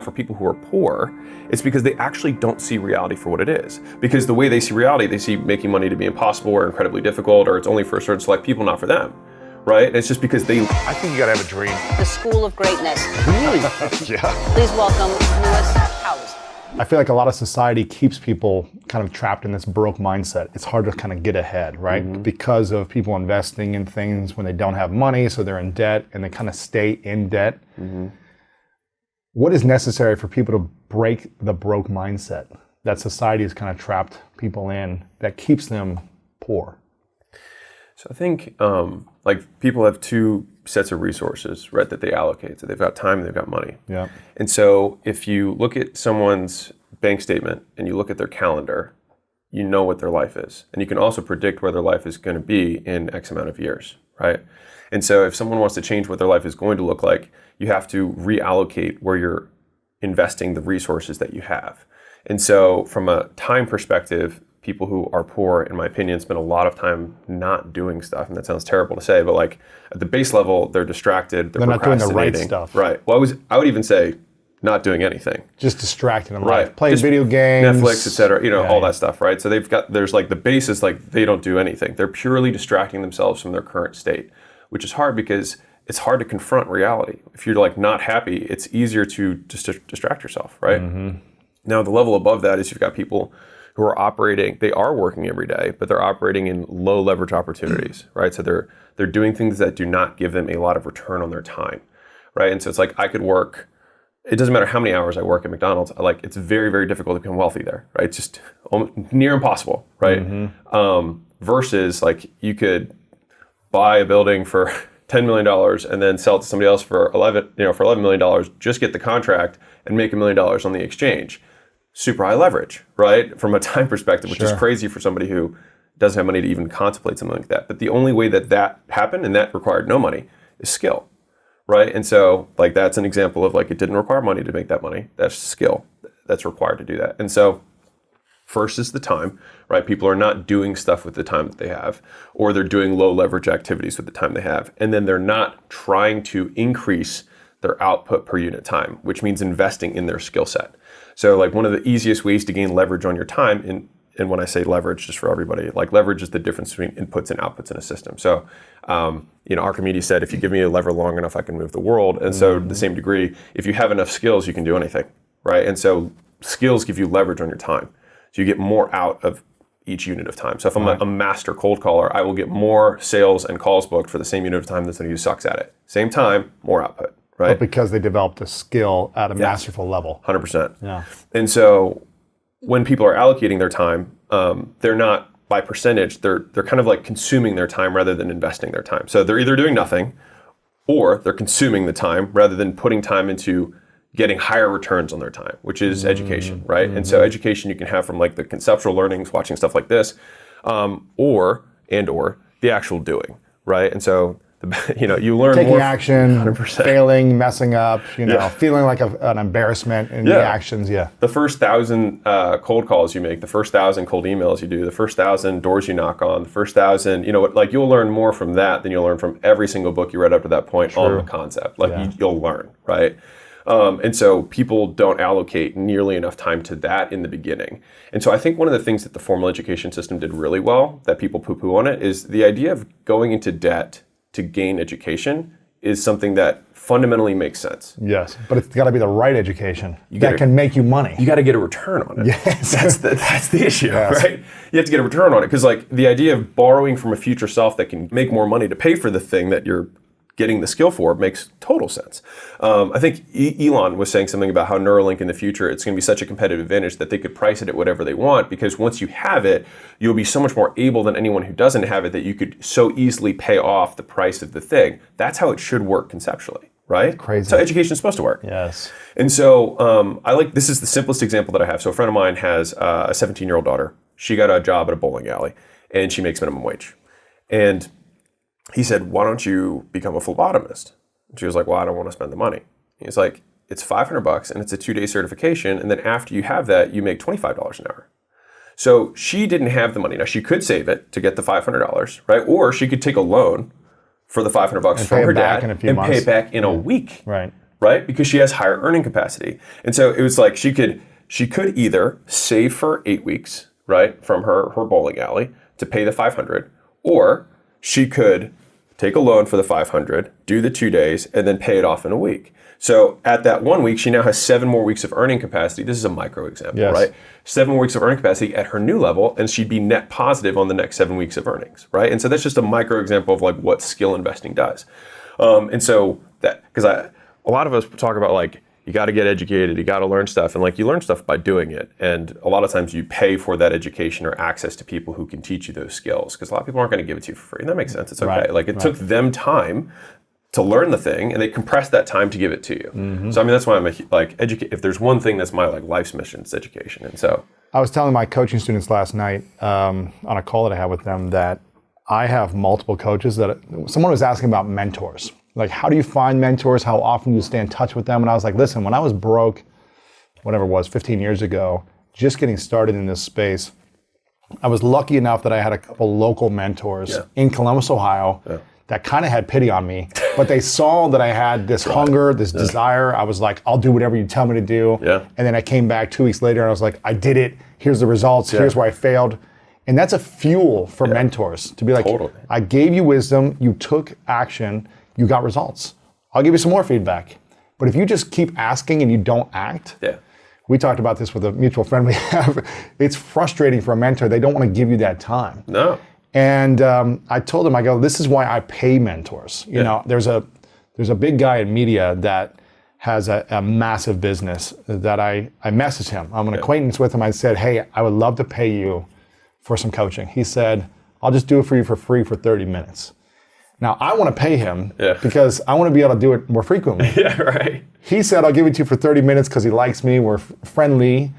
for people who are poor, it's because they actually don't see reality for what it is. Because the way they see reality, they see making money to be impossible or incredibly difficult, or it's only for a certain select people, not for them, right? And it's just because they... I think you gotta have a dream. The School of Greatness. Really? Yeah. Please welcome Lewis Howes. I feel like a lot of society keeps people kind of trapped in this broke mindset. It's hard to kind of get ahead, right? Mm-hmm. Because of people investing in things when they don't have money, so they're in debt, and they kind of stay in debt. Mm-hmm. What is necessary for people to break the broke mindset that society has kind of trapped people in that keeps them poor? So I think like people have two sets of resources, right, that they allocate. So they've got time and they've got money. Yeah. And so if you look at someone's bank statement and you look at their calendar, you know what their life is. And you can also predict where their life is going to be in X amount of years, right? And so if someone wants to change what their life is going to look like, you have to reallocate where you're investing the resources that you have. And so from a time perspective, people who are poor, in my opinion, spend a lot of time not doing stuff. And that sounds terrible to say, but like at the base level, they're distracted, they're not doing the right procrastinating. stuff. Right. Well, I would even say not doing anything. Just distracted in Right. life. Playing Just video games. Netflix, et cetera, all that stuff, right? So there's like the base is like they don't do anything. They're purely distracting themselves from their current state, which is hard because it's hard to confront reality. If you're like not happy, it's easier to just distract yourself, right? Mm-hmm. Now, the level above that is you've got people who are operating, they are working every day, but they're operating in low leverage opportunities, right? So they're doing things that do not give them a lot of return on their time, right? And so it's like I could work, it doesn't matter how many hours I work at McDonald's, it's very, very difficult to become wealthy there, right? It's just near impossible, right? Mm-hmm. Versus like you could buy a building for $10 million and then sell it to somebody else for $11 million, just get the contract and make $1 million on the exchange. Super high leverage, right? From a time perspective, which is crazy for somebody who doesn't have money to even contemplate something like that. But the only way that happened, and that required no money, is skill, right? And so like that's an example of like it didn't require money to make that money. That's skill that's required to do that. And so first is the time, right? People are not doing stuff with the time that they have, or they're doing low leverage activities with the time they have. And then they're not trying to increase their output per unit time, which means investing in their skill set. So like one of the easiest ways to gain leverage on your time, and when I say leverage, just for everybody, like leverage is the difference between inputs and outputs in a system. So, Archimedes said, if you give me a lever long enough, I can move the world. And so to the same degree, if you have enough skills, you can do anything, right? And so skills give you leverage on your time. So you get more out of each unit of time. So if I'm a master cold caller, I will get more sales and calls booked for the same unit of time than somebody who sucks at it. Same time, more output. Right. But because they developed a skill at a masterful level. 100%. Yeah. And so when people are allocating their time, they're not by percentage, they're kind of like consuming their time rather than investing their time. So they're either doing nothing or they're consuming the time rather than putting time into getting higher returns on their time, which is education, right? And so education you can have from like the conceptual learnings, watching stuff like this, or the actual doing, right? And so you learn taking more action, 100%. Failing, messing up, feeling like an embarrassment in the actions. Yeah. The first 1,000 cold calls you make, the first 1,000 cold emails you do, the first 1,000 doors you knock on, the first 1,000, you'll learn more from that than you'll learn from every single book you read up to that point on the concept. You'll learn, right? And so people don't allocate nearly enough time to that in the beginning. And so I think one of the things that the formal education system did really well, that people poo-poo on it, is the idea of going into debt to gain education is something that fundamentally makes sense. Yes, but it's got to be the right education that can make you money. You got to get a return on it. Yes. That's the issue, right? You have to get a return on it because like the idea of borrowing from a future self that can make more money to pay for the thing that you're getting the skill for makes total sense. I think Elon was saying something about how Neuralink in the future, it's going to be such a competitive advantage that they could price it at whatever they want, because once you have it, you'll be so much more able than anyone who doesn't have it that you could so easily pay off the price of the thing. That's how it should work conceptually, right? Crazy. So education is supposed to work. Yes. And so this is the simplest example that I have. So a friend of mine has a 17-year-old daughter. She got a job at a bowling alley and she makes minimum wage. And he said, why don't you become a phlebotomist? And she was like, well, I don't want to spend the money. He's like, it's $500 and it's a 2-day certification. And then after you have that, you make $25 an hour. So she didn't have the money. Now she could save it to get the $500, right? Or she could take a loan for the $500 from her dad and pay it back in a week. Right. right? Because she has higher earning capacity. And so it was like she could either save for 8 weeks, right, from her bowling alley to pay the 500, or she could take a loan for the 500, do the 2 days, and then pay it off in a week. So at that 1 week, she now has 7 more weeks of earning capacity. This is a micro example, Yes. right? 7 more weeks of earning capacity at her new level, and she'd be net positive on the next 7 weeks of earnings, right? And so that's just a micro example of like what skill investing does. And so that, because a lot of us talk about like, you got to get educated, you got to learn stuff, and like you learn stuff by doing it. And a lot of times you pay for that education or access to people who can teach you those skills, because a lot of people aren't going to give it to you for free, and that makes sense. It's okay. Right, Like it took them time to learn the thing, and they compressed that time to give it to you. So I mean, that's why I'm if there's one thing that's my like life's mission, it's education. And so I was telling my coaching students last night on a call that I had with them that I have multiple coaches that someone was asking about mentors. Like, how do you find mentors? How often do you stay in touch with them? And I was like, listen, when I was broke, whatever it was, 15 years ago, just getting started in this space, I was lucky enough that I had a couple local mentors in Columbus, Ohio, that kind of had pity on me, but they saw that I had this hunger, this desire. I was like, I'll do whatever you tell me to do. And then I came back 2 weeks later and I was like, I did it. Here's the results. Here's where I failed. And that's a fuel for mentors to be like, I gave you wisdom, you took action, you got results. I'll give you some more feedback. But if you just keep asking and you don't act, we talked about this with a mutual friend we have, it's frustrating for a mentor. They don't want to give you that time. no. And I told him, I go, this is why I pay mentors. You know, there's a big guy in media that has a massive business that I messaged him. I'm an acquaintance with him. I said, hey, I would love to pay you for some coaching. He said, I'll just do it for you for free for 30 minutes. Now, I want to pay him because I want to be able to do it more frequently. He said, I'll give it to you for 30 minutes because he likes me, we're friendly,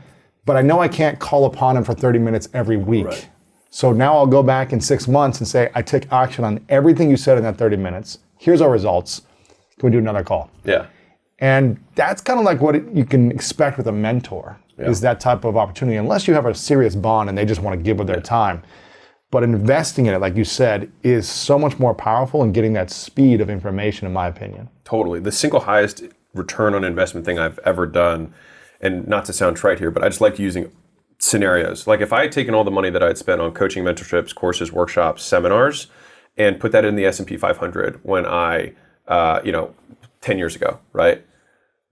but I know I can't call upon him for 30 minutes every week. So now I'll go back in 6 months and say, I took action on everything you said in that 30 minutes. Here's our results. Can we do another call? And that's kind of like what you can expect with a mentor, is that type of opportunity, unless you have a serious bond and they just want to give with their time. But investing in it, like you said, is so much more powerful in getting that speed of information, in my opinion. Totally. The single highest return on investment thing I've ever done, and not to sound trite here, but I just like using scenarios. Like if I had taken all the money that I had spent on coaching, mentorships, courses, workshops, seminars, and put that in the S&P 500 when I, 10 years ago, right?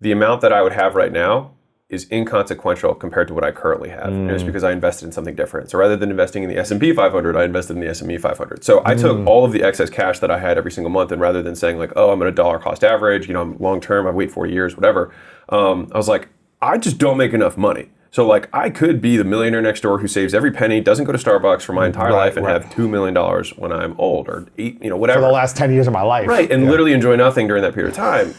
The amount that I would have right now is inconsequential compared to what I currently have. And it's because I invested in something different. So rather than investing in the S&P 500, I invested in the S&P 500. So I took all of the excess cash that I had every single month, and rather than saying like, oh, I'm at a dollar cost average, I'm long term, I wait 40 years, whatever. I was like, I just don't make enough money. So like I could be the millionaire next door who saves every penny, doesn't go to Starbucks for my entire life, and have $2 million when I'm old, or whatever. For the last 10 years of my life. Right, and literally enjoy nothing during that period of time.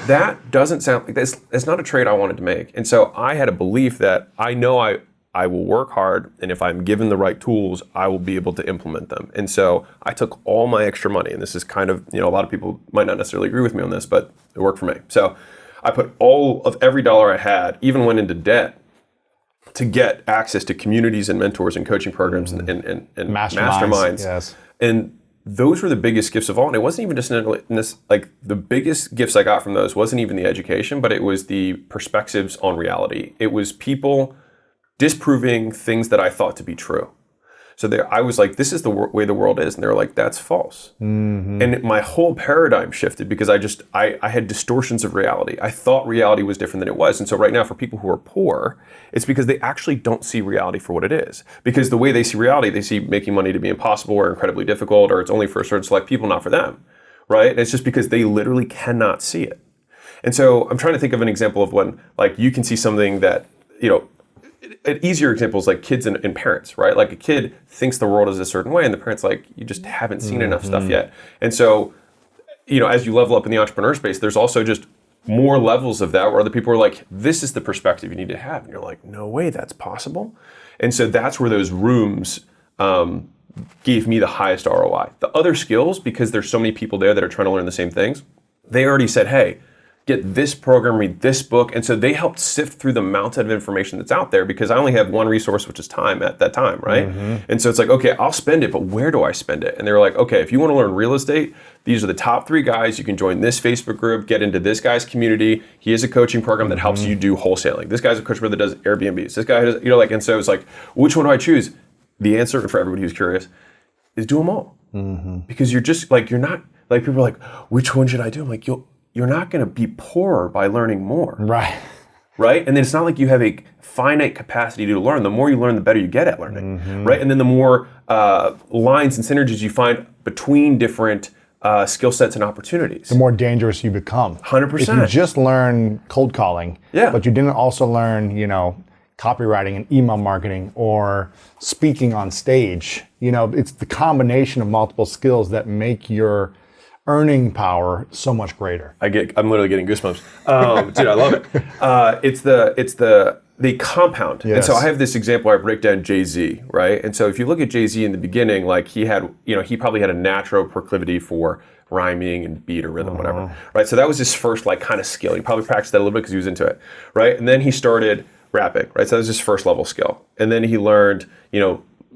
That doesn't sound like that's not a trade I wanted to make. And so I had a belief that I know I will work hard, and if I'm given the right tools, I will be able to implement them. And so I took all my extra money, and this is kind of, a lot of people might not necessarily agree with me on this, but it worked for me. So I put all of every dollar I had, even went into debt, to get access to communities and mentors and coaching programs and masterminds. Yes. And those were the biggest gifts of all. And it wasn't even just in this, like the biggest gifts I got from those wasn't even the education, but it was the perspectives on reality. It was people disproving things that I thought to be true. So I was like, this is the way the world is. And they were like, that's false. And my whole paradigm shifted because I had distortions of reality. I thought reality was different than it was. And so right now for people who are poor, it's because they actually don't see reality for what it is. Because the way they see reality, they see making money to be impossible or incredibly difficult, or it's only for a certain select people, not for them, right? And it's just because they literally cannot see it. And so I'm trying to think of an example of when like you can see something that, an easier example is like kids and parents, right? Like a kid thinks the world is a certain way and the parent's like, you just haven't seen enough stuff yet. And so, as you level up in the entrepreneur space, there's also just more levels of that where other people are like, this is the perspective you need to have. And you're like, no way, that's possible. And so that's where those rooms gave me the highest ROI. The other skills, because there's so many people there that are trying to learn the same things, they already said, hey, get this program, read this book. And so they helped sift through the mountain of information that's out there because I only have one resource, which is time at that time, right? And so it's like, okay, I'll spend it, but where do I spend it? And they were like, okay, if you want to learn real estate, these are the top 3 guys. You can join this Facebook group, get into this guy's community. He has a coaching program that helps you do wholesaling. This guy's a coach that does Airbnbs. This guy does, and so it's like, which one do I choose? The answer for everybody who's curious is do them all. Because you're just like, you're not, like people are like, which one should I do? I'm like, you're not going to be poorer by learning more. Right. Right? And then it's not like you have a finite capacity to learn. The more you learn, the better you get at learning. Right? And then the more lines and synergies you find between different skill sets and opportunities. The more dangerous you become. 100%. If you just learn cold calling, but you didn't also learn, copywriting and email marketing or speaking on stage, it's the combination of multiple skills that make your earning power so much greater. I'm literally getting goosebumps. Dude, I love it. They compound. Yes. And so I have this example where I break down Jay-Z, right? And so if you look at Jay-Z in the beginning, like he probably had a natural proclivity for rhyming and beat or rhythm, whatever, right? So that was his first like kind of skill. He probably practiced that a little bit because he was into it, right? And then he started rapping, right? So that was his first level skill. And then he learned,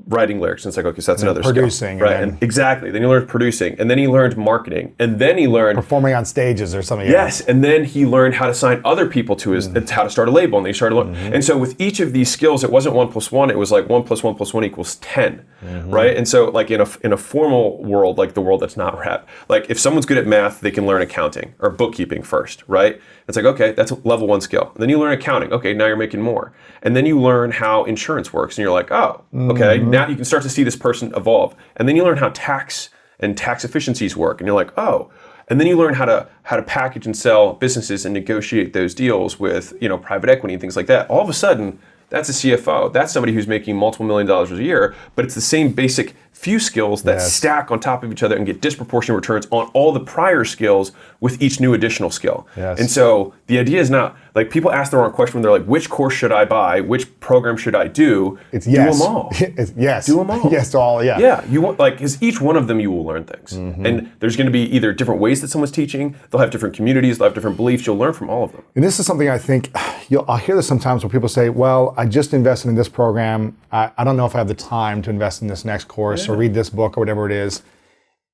writing lyrics. And it's like, okay, so that's another producing, skill. Right. And exactly. Then he learned producing. And then he learned marketing. And then he learned performing on stages or something. Yes. And then he learned how to sign other people to his, how to start a label. And then he started learning. And so with each of these skills, it wasn't 1 + 1. It was like 1 + 1 + 1 = 10. Right. And so like in a formal world, like the world that's not rap, like if someone's good at math, they can learn accounting or bookkeeping first. Right. It's like, okay, that's a level 1 skill. And then you learn accounting. Okay, now you're making more. And then you learn how insurance works. And you're like, oh, okay, now you can start to see this person evolve. And then you learn how tax and tax efficiencies work. And you're like, oh. And then you learn how to package and sell businesses and negotiate those deals with, private equity and things like that. All of a sudden, that's a CFO. That's somebody who's making multiple $1 million a year, but it's the same basic few skills that stack on top of each other and get disproportionate returns on all the prior skills with each new additional skill. Yes. And so the idea is not, like people ask the wrong question when they're like, which course should I buy? Which program should I do? It's yes. Do them all. Yes. Do them all. Yes to all, yeah. Yeah, you want, like, because each one of them you will learn things. And there's going to be either different ways that someone's teaching, they'll have different communities, they'll have different beliefs, you'll learn from all of them. And this is something I think, I'll hear this sometimes where people say, well, I just invested in this program. I don't know if I have the time to invest in this next course or read this book or whatever it is.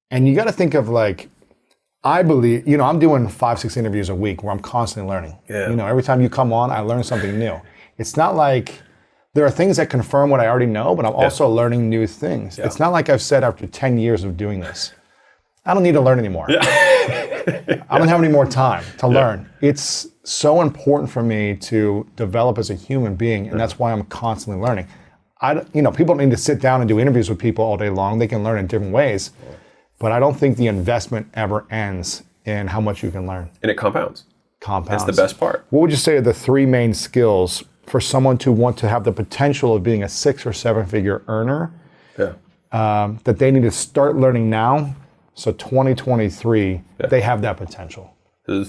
And you got to think of like, I believe, I'm doing 5-6 interviews a week where I'm constantly learning. Yeah. Every time you come on, I learn something new. It's not like there are things that confirm what I already know, but I'm also learning new things. It's not like I've said after 10 years of doing this, I don't need to learn anymore. I don't have any more time to learn. It's so important for me to develop as a human being, and that's why I'm constantly learning. People don't need to sit down and do interviews with people all day long. They can learn in different ways. But I don't think the investment ever ends in how much you can learn. And it compounds. Compounds. That's the best part. What would you say are the 3 main skills for someone to want to have the potential of being a 6 or 7 figure earner that they need to start learning now? So 2023, they have that potential. In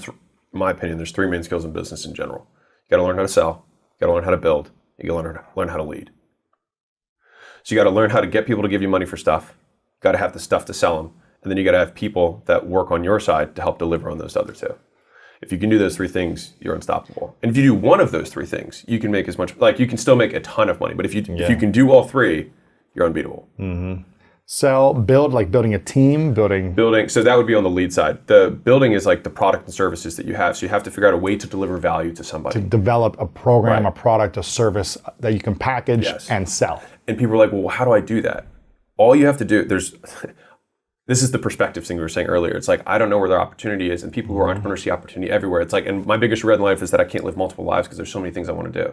my opinion, there's 3 main skills in business in general. You got to learn how to sell. You got to learn how to build. You got to learn how to lead. So you got to learn how to get people to give you money for stuff. You got to have the stuff to sell them. And then you got to have people that work on your side to help deliver on those other 2. If you can do those 3 things, you're unstoppable. And if you do one of those 3 things, you can make as much, like you can still make a ton of money. But if you can do all 3, you're unbeatable. Sell, build, like building a team, building. So that would be on the lead side. The building is like the product and services that you have. So you have to figure out a way to deliver value to somebody. To develop a program, a product, a service that you can package and sell. And people are like, well, how do I do that? All you have to do, this is the perspective thing we were saying earlier. It's like, I don't know where their opportunity is, and people who are entrepreneurs see opportunity everywhere. It's like, and my biggest regret in life is that I can't live multiple lives because there's so many things I want to do.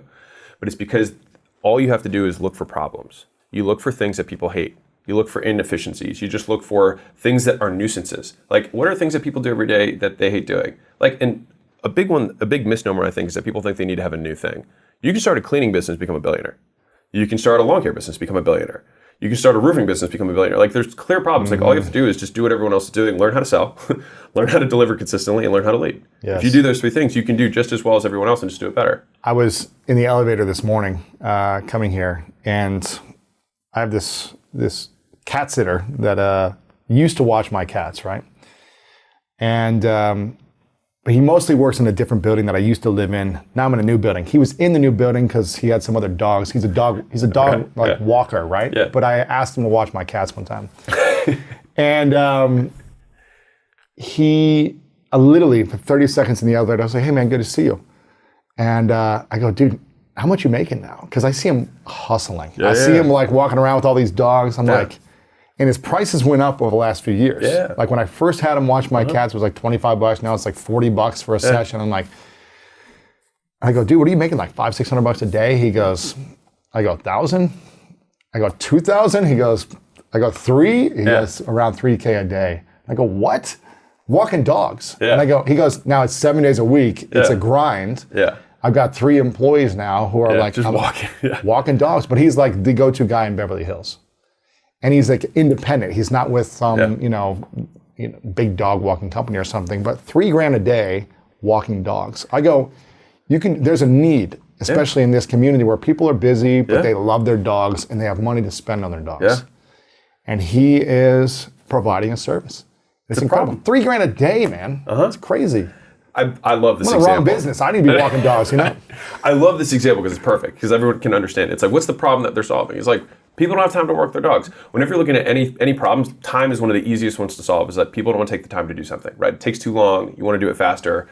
But it's because all you have to do is look for problems. You look for things that people hate. You look for inefficiencies. You just look for things that are nuisances. Like, what are things that people do every day that they hate doing? Like, and a big misnomer, I think, is that people think they need to have a new thing. You can start a cleaning business, become a billionaire. You can start a lawn care business, become a billionaire. You can start a roofing business, become a billionaire. Like, there's clear problems. Like, all you have to do is just do what everyone else is doing, learn how to sell, learn how to deliver consistently, and learn how to lead. Yes. If you do those 3 things, you can do just as well as everyone else and just do it better. I was in the elevator this morning coming here, and I have this cat sitter that used to watch my cats, right? And he mostly works in a different building that I used to live in. Now I'm in a new building. He was in the new building because he had some other dogs. He's a dog walker, right? Yeah. But I asked him to watch my cats one time. And he literally for 30 seconds in the elevator, I was like, hey man, good to see you. And I go, dude, how much you making now? Because I see him hustling. I see him like walking around with all these dogs. I'm like, and his prices went up over the last few years. Yeah. Like when I first had him watch my cats, it was like $25. Now it's like $40 for a session. I'm like, I go, dude, what are you making? Like $500-600 a day? He goes, I go, 1,000? I go, 2,000? He goes, I go, 3? He goes, around 3K a day. I go, what? Walking dogs. Yeah. And I go, he goes, now it's 7 days a week. It's a grind. Yeah. I've got 3 employees now who are like just walking. walking dogs, but he's like the go-to guy in Beverly Hills. And he's like independent. He's not with some, you know, big dog walking company or something, but $3,000 a day walking dogs. I go, there's a need, especially in this community where people are busy, but they love their dogs and they have money to spend on their dogs. Yeah. And he is providing a service. It's incredible. $3,000 a day, man. It's crazy. I love this I'm in example. the wrong business. I need to be walking dogs, you know? I love this example because it's perfect, because everyone can understand. It's like, what's the problem that they're solving? It's like, people don't have time to work their dogs. Whenever you're looking at any problems, time is one of the easiest ones to solve, is that people don't want to take the time to do something, right? It takes too long. You want to do it faster.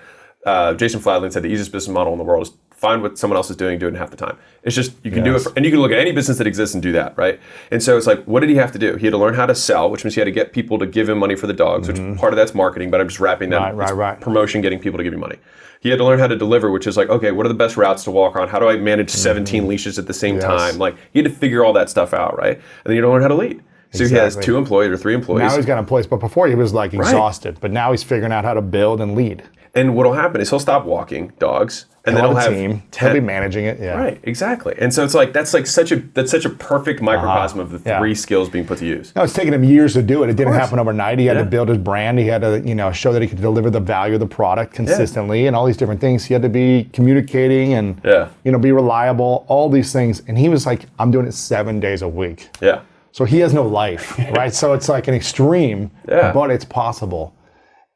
Jason Fladlien said the easiest business model in the world is find what someone else is doing, do it in half the time. It's just, you can do it, and you can look at any business that exists and do that, right? And so it's like, what did he have to do? He had to learn how to sell, which means he had to get people to give him money for the dogs, which part of that's marketing, but I'm just wrapping that. Right. Promotion, getting people to give you money. He had to learn how to deliver, which is like, okay, what are the best routes to walk on? How do I manage 17 leashes at the same time? Like, he had to figure all that stuff out, right? And then you had to learn how to lead. So he has 2 employees or 3 employees. Now he's got employees, but before he was like exhausted. But now he's figuring out how to build and lead. And what'll happen is he'll stop walking dogs, and then he'll have team. 10. He'll be managing it. Yeah. Right, exactly. And so it's like that's such a perfect microcosm of the 3 skills being put to use. No, it's taken him years to do it. It didn't happen overnight. He had to build his brand. He had to, show that he could deliver the value of the product consistently, and all these different things. He had to be communicating and be reliable. All these things, and he was like, "I'm doing it 7 days a week." Yeah. So he has no life, right? So it's like an extreme, but it's possible.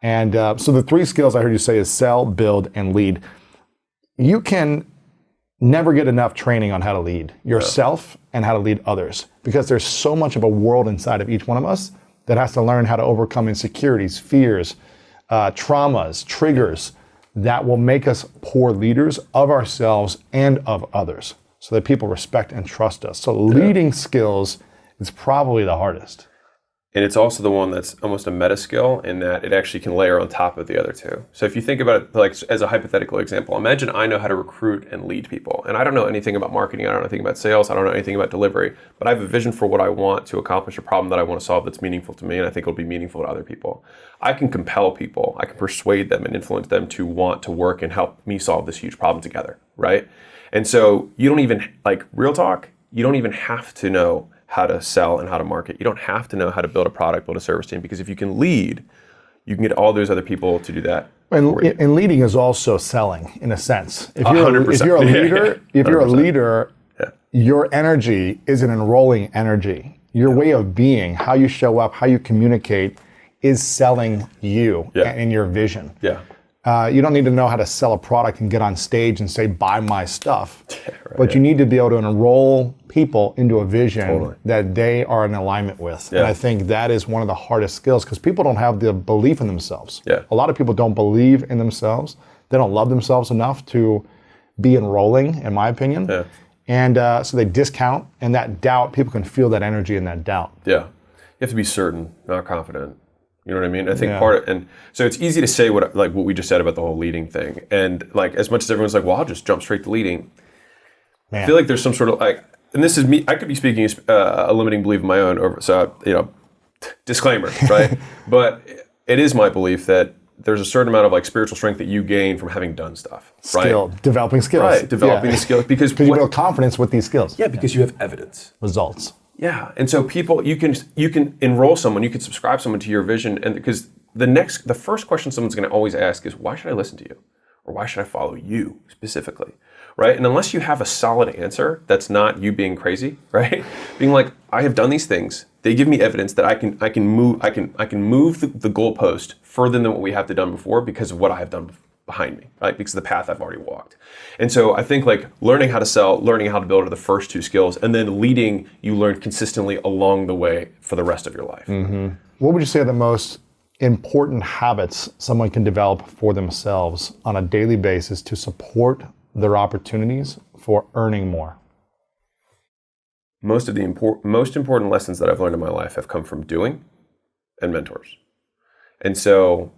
And so the 3 skills I heard you say is sell, build, and lead. You can never get enough training on how to lead yourself and how to lead others, because there's so much of a world inside of each one of us that has to learn how to overcome insecurities, fears, traumas, triggers that will make us poor leaders of ourselves and of others, so that people respect and trust us. So leading skills is probably the hardest. And it's also the one that's almost a meta skill in that it actually can layer on top of the other 2. So if you think about it like as a hypothetical example, imagine I know how to recruit and lead people. And I don't know anything about marketing, I don't know anything about sales, I don't know anything about delivery, but I have a vision for what I want to accomplish, a problem that I want to solve that's meaningful to me, and I think it'll be meaningful to other people. I can compel people, I can persuade them and influence them to want to work and help me solve this huge problem together, right? And so you don't even, like, real talk, you don't even have to know how to sell and how to market. You don't have to know how to build a product, build a service team, because if you can lead, you can get all those other people to do that. And leading is also selling, in a sense. If you're 100%. If you're a leader, if you're a 100%. leader, your energy is an enrolling energy. Your way of being, how you show up, how you communicate, is selling you and your vision. Yeah. You don't need to know how to sell a product and get on stage and say, buy my stuff. But you need to be able to enroll people into a vision that they are in alignment with. And I think that is one of the hardest skills, because people don't have the belief in themselves. A lot of people don't believe in themselves. They don't love themselves enough to be enrolling, in my opinion. And so they discount, and that doubt, people can feel that energy in that doubt. You have to be certain, not confident. You know what I mean? I think part of, and so it's easy to say what we just said about the whole leading thing. And like, as much as everyone's like, well, I'll just jump straight to leading. I feel like there's some sort of like, and this is me, I could be speaking a limiting belief of my own, so, disclaimer, right? But it is my belief that there's a certain amount of like spiritual strength that you gain from having done stuff, right? Developing skills. Right, developing the skills. Because you build confidence with these skills. Yeah, because you have evidence. Results. Yeah, and so people, you can enroll someone, you can subscribe someone to your vision, and because the first question someone's going to always ask is, why should I listen to you, or why should I follow you specifically, right? And unless you have a solid answer, that's not you being crazy, right? Being like, I have done these things, they give me evidence that I can move the goalpost further than what we have done before because of what I have done behind me, right? Because of the path I've already walked. And so I think like learning how to sell, learning how to build are the first two skills, and then leading, you learn consistently along the way for the rest of your life. What would you say are the most important habits someone can develop for themselves on a daily basis to support their opportunities for earning more? Most of the most important lessons that I've learned in my life have come from doing and mentors. And so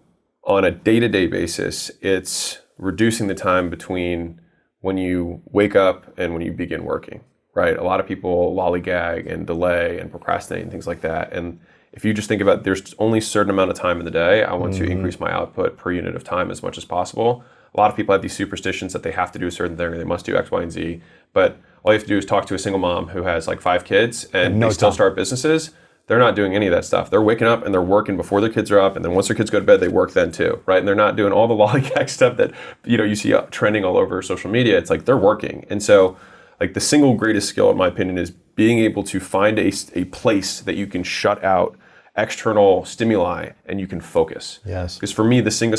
on a day-to-day basis, it's reducing the time between when you wake up and when you begin working, right? A lot of people lollygag and delay and procrastinate and things like that. And if you just think about there's only a certain amount of time in the day, I want to increase my output per unit of time as much as possible. A lot of people have these superstitions that they have to do a certain thing or they must do X, Y, and Z. But all you have to do is talk to a single mom who has like 5 kids and they still start businesses. They're not doing any of that stuff. They're waking up and they're working before their kids are up, and then once their kids go to bed, they work then too, right? And they're not doing all the lollygag stuff that you see trending all over social media. It's like they're working. And so like the single greatest skill, in my opinion, is being able to find a place that you can shut out external stimuli and you can focus. Yes. Because for me, the single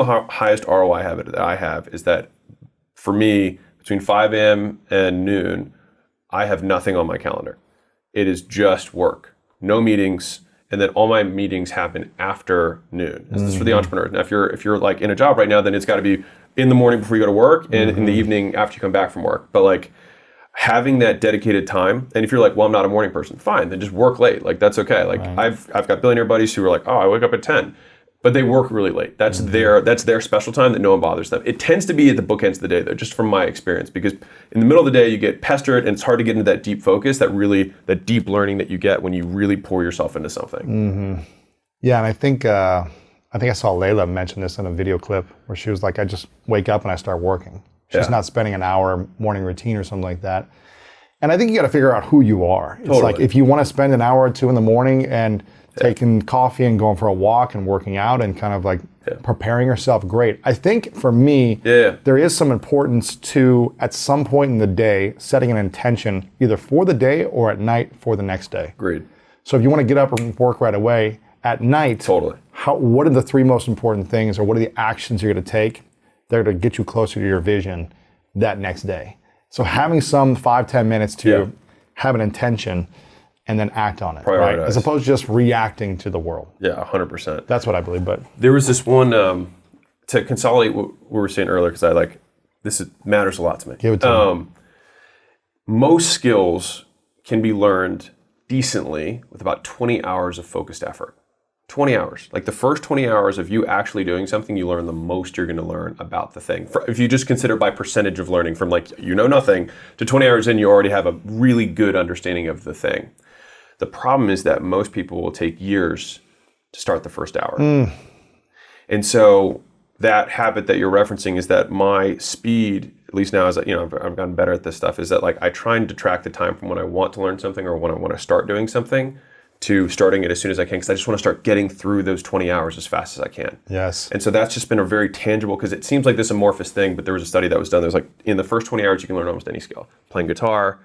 highest ROI habit that I have is that for me, between 5 a.m. and noon, I have nothing on my calendar. It is just work, no meetings, and then all my meetings happen after noon. This is for the entrepreneurs. Now, if you're like in a job right now, then it's got to be in the morning before you go to work and in the evening after you come back from work. But like having that dedicated time, and if you're like, well, I'm not a morning person, fine, then just work late. Like that's okay. Like I've got billionaire buddies who are like, oh, I wake up at 10. But they work really late. That's their special time that no one bothers them. It tends to be at the bookends of the day though, just from my experience, because in the middle of the day you get pestered and it's hard to get into that deep focus, that deep learning that you get when you really pour yourself into something. Yeah, and I think I saw Layla mention this in a video clip where she was like, I just wake up and I start working. She's not spending an hour morning routine or something like that. And I think you got to figure out who you are. It's like if you want to spend an hour or two in the morning and taking coffee and going for a walk and working out and kind of like preparing yourself, great. I think for me, there is some importance to, at some point in the day, setting an intention either for the day or at night for the next day. Agreed. So if you want to get up and work right away, at night, what are the 3 most important things, or what are the actions you're going to take that are to get you closer to your vision that next day? So having some 5-10 minutes to have an intention and then act on it, right? As opposed to just reacting to the world. Yeah, 100%. That's what I believe. But there was this one, to consolidate what we were saying earlier, because this matters a lot to me. Give it to me. Most skills can be learned decently with about 20 hours of focused effort. 20 hours. Like the first 20 hours of you actually doing something, you learn the most you're going to learn about the thing. If you just consider by percentage of learning from like nothing to 20 hours in, you already have a really good understanding of the thing. The problem is that most people will take years to start the first hour. And so that habit that you're referencing is that my speed, at least now as I've gotten better at this stuff, is that like I try and detract the time from when I want to learn something or when I want to start doing something to starting it as soon as I can, because I just want to start getting through those 20 hours as fast as I can. Yes. And so that's just been a very tangible, because it seems like this amorphous thing, but there was a study that was done. There's like in the first 20 hours, you can learn almost any skill. Playing guitar,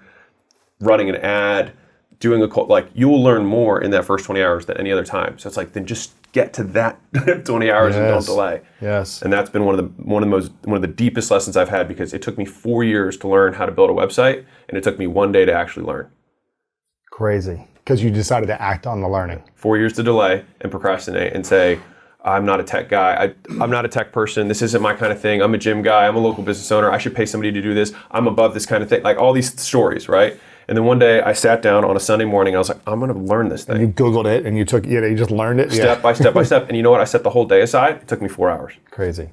running an ad, doing you will learn more in that first 20 hours than any other time. So it's like, then just get to that 20 hours and don't delay. Yes. And that's been one of the deepest lessons I've had, because it took me 4 years to learn how to build a website, and it took me 1 day to actually learn. Crazy. Because you decided to act on the learning. 4 years to delay and procrastinate and say, I'm not a tech guy. I'm not a tech person. This isn't my kind of thing. I'm a gym guy. I'm a local business owner. I should pay somebody to do this. I'm above this kind of thing. Like all these stories, right? And then one day I sat down on a Sunday morning. I was like, I'm going to learn this thing. And you Googled it and you just learned it? Step by step by step. And you know what? I set the whole day aside. It took me 4 hours. Crazy.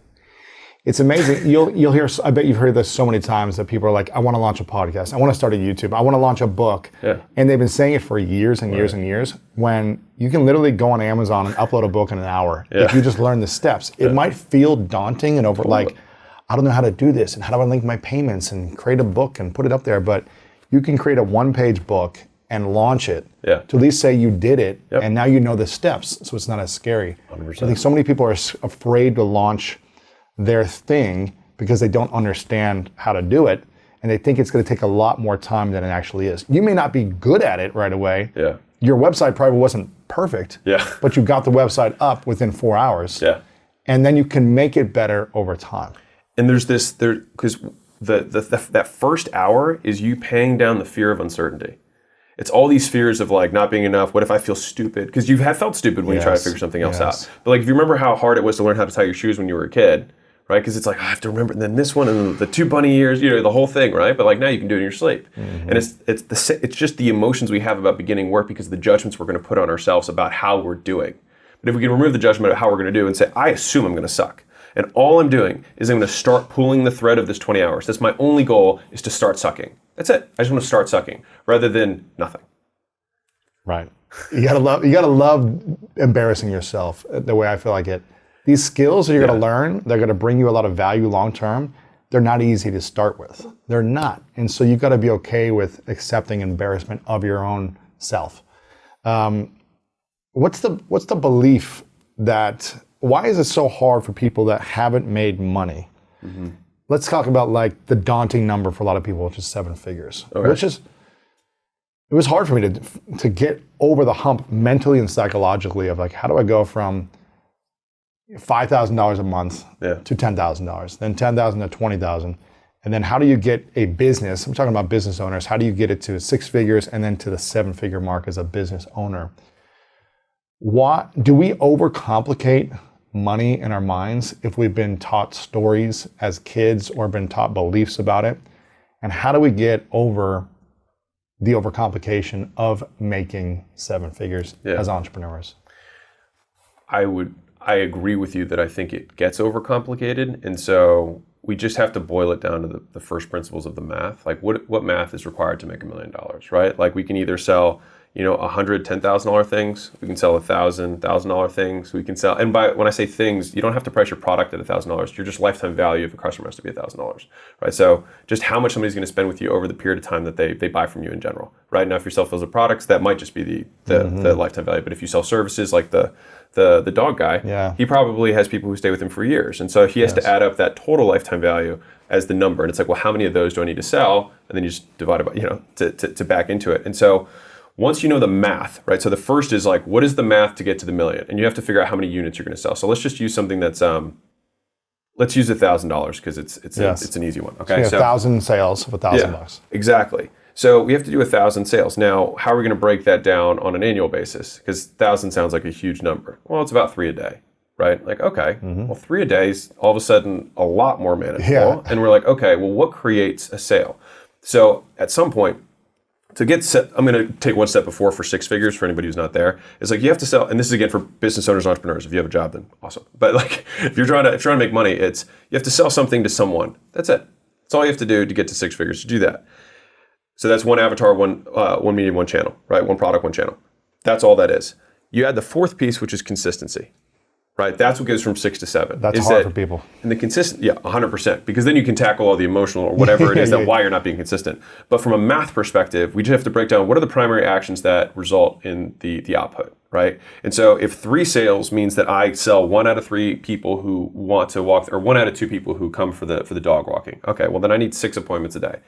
It's amazing. You'll hear, I bet you've heard this so many times, that people are like, I want to launch a podcast. I want to start a YouTube. I want to launch a book. Yeah. And they've been saying it for years and years and years, when you can literally go on Amazon and upload a book in an hour if you just learn the steps. It might feel daunting and like, I don't know how to do this, and how do I link my payments and create a book and put it up there. But you can create a 1-page book and launch it to at least say you did it, and now you know the steps, so it's not as scary. 100%. I think so many people are afraid to launch their thing because they don't understand how to do it, and they think it's going to take a lot more time than it actually is. You may not be good at it right away. Yeah. Your website probably wasn't perfect. Yeah. But you got the website up within 4 hours. Yeah. And then you can make it better over time. And there's this, because that first hour is you paying down the fear of uncertainty. It's all these fears of like not being enough. What if I feel stupid? Because you have felt stupid when you try to figure something else out. But like if you remember how hard it was to learn how to tie your shoes when you were a kid, right? Because it's like, I have to remember, and then this one, and the 2 bunny ears, the whole thing, right? But like now you can do it in your sleep. And it's just the emotions we have about beginning work because of the judgments we're going to put on ourselves about how we're doing. But if we can remove the judgment of how we're going to do and say, I assume I'm going to suck. And all I'm doing is I'm going to start pulling the thread of this 20 hours. That's my only goal, is to start sucking. That's it. I just want to start sucking rather than nothing. Right. You gotta love embarrassing yourself the way I feel like it. These skills that you're gonna learn, they're gonna bring you a lot of value long term. They're not easy to start with. They're not. And so you gotta be okay with accepting embarrassment of your own self. What's the belief that, why is it so hard for people that haven't made money? Mm-hmm. Let's talk about like the daunting number for a lot of people, which is 7 figures. Okay. It was hard for me to get over the hump mentally and psychologically of like, how do I go from $5,000 a month to $10,000, then $10,000 to $20,000, and then how do you get a business? I'm talking about business owners. How do you get it to 6 figures and then to the 7-figure mark as a business owner? What do we overcomplicate money in our minds if we've been taught stories as kids or been taught beliefs about it? And how do we get over the overcomplication of making 7 figures as entrepreneurs? I agree with you that I think it gets overcomplicated, and so we just have to boil it down to the first principles of the math. Like what math is required to make $1 million, right? Like we can either sell $100 $10,000 things. We can sell $1,000 things. We can sell, and when I say things, you don't have to price your product at $1,000. Your just lifetime value of a customer has to be $1,000, right? So just how much somebody's going to spend with you over the period of time that they buy from you in general, right? Now, if you sell physical products, that might just be the lifetime value. But if you sell services like the dog guy, he probably has people who stay with him for years, and so he has to add up that total lifetime value as the number. And it's like, well, how many of those do I need to sell? And then you just divide it by, to back into it. And so once you know the math, right? So the first is like, what is the math to get to the million? And you have to figure out how many units you're going to sell. So let's just use something that's, let's use $1,000 because it's an easy one. Okay, so 1,000 sales of $1,000. Exactly. So we have to do 1,000 sales. Now, how are we going to break that down on an annual basis? Because 1,000 sounds like a huge number. Well, it's about 3 a day, right? Like, okay, well, 3 a day is all of a sudden a lot more manageable. Yeah. And we're like, okay, well, what creates a sale? So at some point, to get set, I'm going to take one step before for 6 figures for anybody who's not there. It's like you have to sell, and this is again for business owners, entrepreneurs. If you have a job, then awesome. But like if you're trying to make money, you have to sell something to someone. That's it. That's all you have to do to get to 6 figures to do that. So that's one avatar, one medium, one channel, right? One product, one channel. That's all that is. You add the 4th piece, which is consistency. Right, that's what goes from 6 to 7. That's hard for people. And the 100%, because then you can tackle all the emotional or whatever it is why you're not being consistent. But from a math perspective, we just have to break down what are the primary actions that result in the output, right? And so if 3 sales means that I sell 1 out of 3 people who want to walk, or 1 out of 2 people who come for the dog walking. Okay, well then I need 6 appointments a day.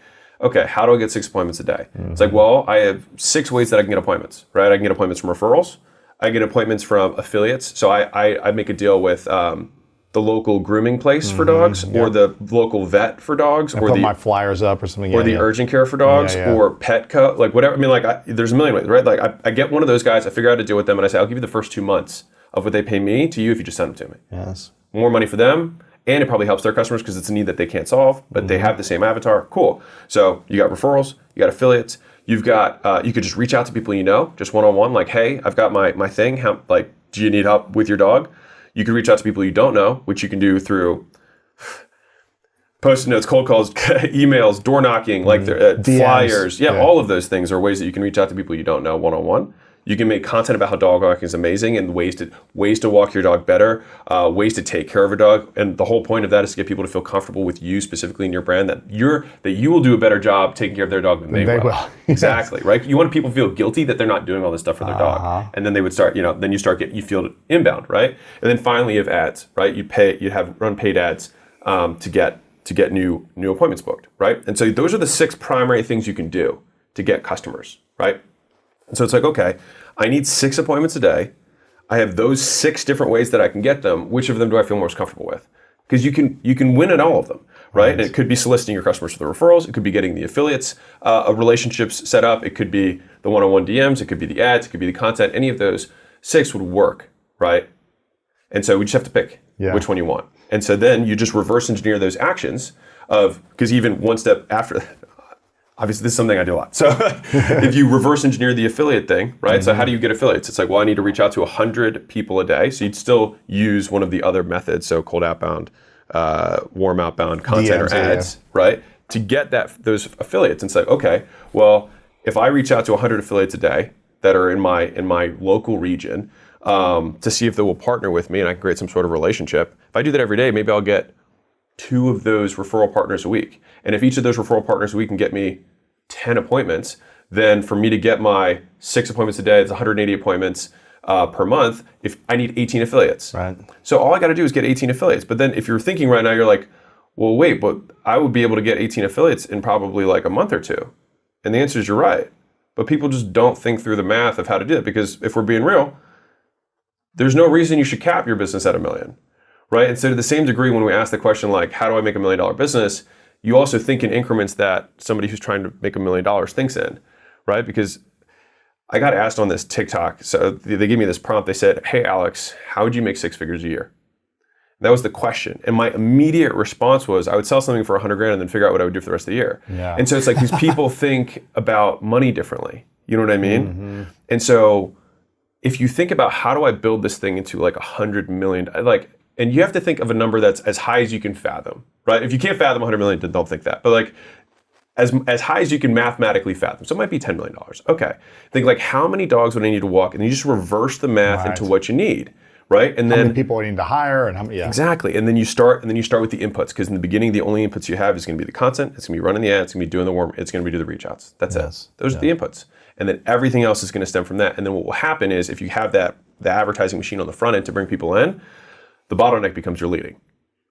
Okay, how do I get 6 appointments a day? It's like, well, I have 6 ways that I can get appointments, right? I can get appointments from referrals. I get appointments from affiliates. So I make a deal with the local grooming place for dogs, or the local vet for dogs, or put my flyers up or something, or the urgent care for dogs, or Petco, like whatever. I mean, like there's a million ways, right? Like I get one of those guys, I figure out how to deal with them, and I say, I'll give you the first 2 months of what they pay me to you if you just send them to me. Yes. More money for them, and it probably helps their customers because it's a need that they can't solve, but they have the same avatar. Cool. So you got referrals, you got affiliates. You've got, you could just reach out to people you know, just one-on-one, like, hey, I've got my thing. How, like, do you need help with your dog? You could reach out to people you don't know, which you can do through Post-it notes, cold calls, emails, door knocking, like flyers. Yeah, all of those things are ways that you can reach out to people you don't know one-on-one. You can make content about how dog walking is amazing and ways to walk your dog better, ways to take care of a dog. And the whole point of that is to get people to feel comfortable with you specifically in your brand, that you will do a better job taking care of their dog than they will. Exactly, right? You want people to feel guilty that they're not doing all this stuff for their dog. And then they would start, then you feel inbound, right? And then finally you have ads, right? You run paid ads to get new appointments booked, right? And so those are the 6 primary things you can do to get customers, right? And so it's like, okay, I need 6 appointments a day. I have those 6 different ways that I can get them. Which of them do I feel most comfortable with? Because you can win at all of them, right? And it could be soliciting your customers for the referrals. It could be getting the affiliates relationships set up. It could be the one-on-one DMs. It could be the ads. It could be the content. Any of those 6 would work, right? And so we just have to pick which one you want. And so then you just reverse engineer those actions because even one step after, obviously this is something I do a lot. So if you reverse engineer the affiliate thing, right? So how do you get affiliates? It's like, well, I need to reach out to 100 people a day. So you'd still use one of the other methods. So cold outbound, warm outbound, content DMs, or ads, right? To get those affiliates. And it's like, okay, well, if I reach out to 100 affiliates a day that are in my local region to see if they will partner with me and I can create some sort of relationship. If I do that every day, maybe I'll get 2 of those referral partners a week. And if each of those referral partners a week can get me 10 appointments, then for me to get my 6 appointments a day, it's 180 appointments per month. If I need 18 affiliates. Right. So all I got to do is get 18 affiliates. But then if you're thinking right now, you're like, well, wait, but I would be able to get 18 affiliates in probably like a month or 2. And the answer is you're right. But people just don't think through the math of how to do it. Because if we're being real, there's no reason you should cap your business at $1 million, right? And so to the same degree, when we ask the question like, how do I make $1 million business? You also think in increments that somebody who's trying to make $1 million thinks in, right? Because I got asked on this TikTok, so they gave me this prompt. They said, hey, Alex, how would you make 6 figures a year? And that was the question. And my immediate response was, I would sell something for 100 grand and then figure out what I would do for the rest of the year. Yeah. And so it's like these people think about money differently. You know what I mean? Mm-hmm. And so if you think about how do I build this thing into like 100 million, and you have to think of a number that's as high as you can fathom, right? If you can't fathom 100 million, then don't think that. But like as high as you can mathematically fathom. So it might be $10 million. Okay. Think like how many dogs would I need to walk? And you just reverse the math into what you need, right? And then how many people I need to hire and how many, Exactly. And then you start with the inputs, because in the beginning, the only inputs you have is going to be the content, it's going to be running the ads, it's going to be doing the warm, it's going to be do the reach outs. That's it. Those are the inputs. And then everything else is going to stem from that. And then what will happen is if you have the advertising machine on the front end to bring people in, the bottleneck becomes your leading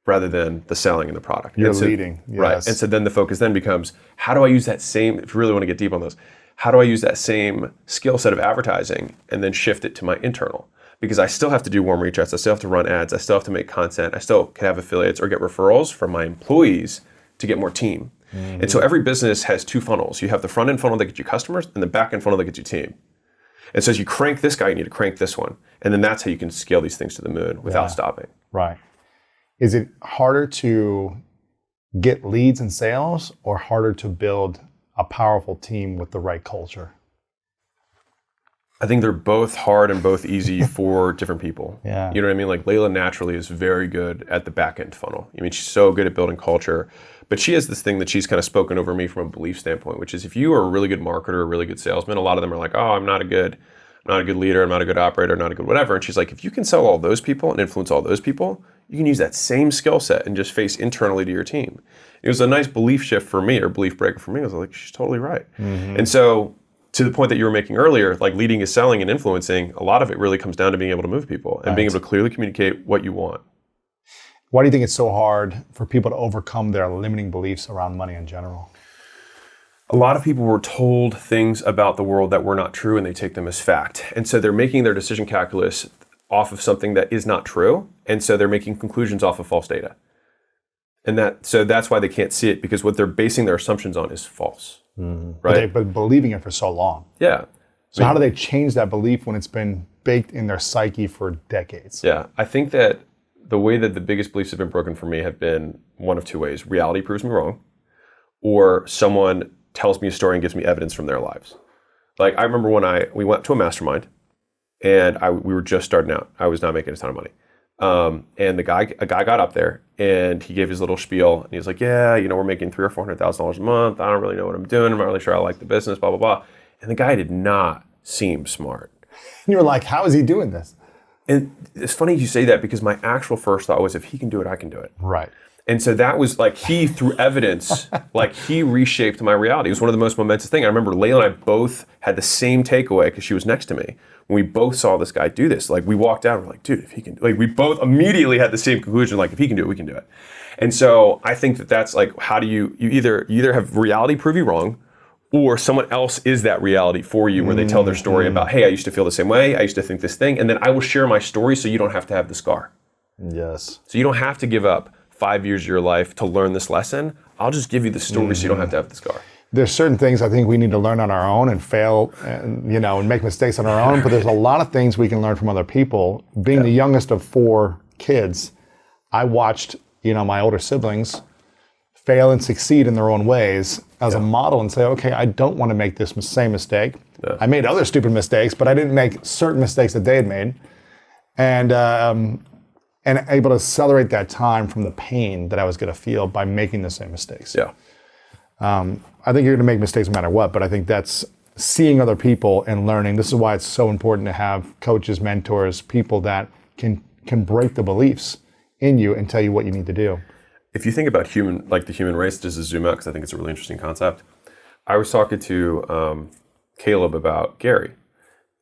rather than the selling and the product. You're leading, yes. Right. And so then the focus then becomes, how do I use that same, if you really want to get deep on those, how do I use that same skill set of advertising and then shift it to my internal? Because I still have to do warm reach outs, I still have to run ads, I still have to make content, I still can have affiliates or get referrals from my employees to get more team. Mm-hmm. And so every business has 2 funnels. You have the front end funnel that gets you customers and the back end funnel that gets you team. And so as you crank this guy, you need to crank this one. And then that's how you can scale these things to the moon without stopping. Right. Is it harder to get leads and sales or harder to build a powerful team with the right culture? I think they're both hard and both easy for different people. Yeah. You know what I mean? Like Layla naturally is very good at the back end funnel. I mean, she's so good at building culture, but she has this thing that she's kind of spoken over me from a belief standpoint, which is if you are a really good marketer, a really good salesman, a lot of them are like, oh, I'm not a good leader, I'm not a good operator, not a good whatever. And she's like, if you can sell all those people and influence all those people, you can use that same skill set and just face internally to your team. It was a nice belief shift for me, or belief breaker for me. I was like, she's totally right. Mm-hmm. And so to the point that you were making earlier, like leading is selling and influencing, a lot of it really comes down to being able to move people and being able to clearly communicate what you want. Why do you think it's so hard for people to overcome their limiting beliefs around money in general? A lot of people were told things about the world that were not true and they take them as fact. And so they're making their decision calculus off of something that is not true. And so they're making conclusions off of false data. And that's why they can't see it, because what they're basing their assumptions on is false. Mm-hmm. Right? But they've been believing it for so long. Yeah. So how do they change that belief when it's been baked in their psyche for decades? Yeah. I think that the way that the biggest beliefs have been broken for me have been one of 2 ways. Reality proves me wrong, or someone tells me a story and gives me evidence from their lives. Like I remember when we went to a mastermind and we were just starting out. I was not making a ton of money. And a guy got up there and he gave his little spiel and he was like, yeah, we're making $300,000 or $400,000 a month. I don't really know what I'm doing. I'm not really sure I like the business, blah, blah, blah. And the guy did not seem smart. And you were like, how is he doing this? And it's funny you say that, because my actual first thought was, if he can do it, I can do it. Right. And so that was like, he, through evidence, like he reshaped my reality. It was one of the most momentous things. I remember Layla and I both had the same takeaway because she was next to me. When we both saw this guy do this, like we walked out and we're like, dude, if he can, like we both immediately had the same conclusion, like if he can do it, we can do it. And so I think that that's like, how do you either have reality prove you wrong, or someone else is that reality for you where they tell their story about, hey, I used to feel the same way, I used to think this thing, and then I will share my story so you don't have to have the scar. Yes. So you don't have to give up 5 years of your life to learn this lesson. I'll just give you the story so you don't have to have the scar. There's certain things I think we need to learn on our own and fail and, and make mistakes on our own, but there's a lot of things we can learn from other people. Being the youngest of 4 kids, I watched, my older siblings fail and succeed in their own ways as a model and say, okay, I don't want to make this same mistake. Yeah. I made other stupid mistakes, but I didn't make certain mistakes that they had made. And able to accelerate that time from the pain that I was going to feel by making the same mistakes. Yeah. I think you're going to make mistakes no matter what, but I think that's seeing other people and learning. This is why it's so important to have coaches, mentors, people that can break the beliefs in you and tell you what you need to do. If you think about the human race, just to zoom out, because I think it's a really interesting concept. I was talking to Caleb about Gary,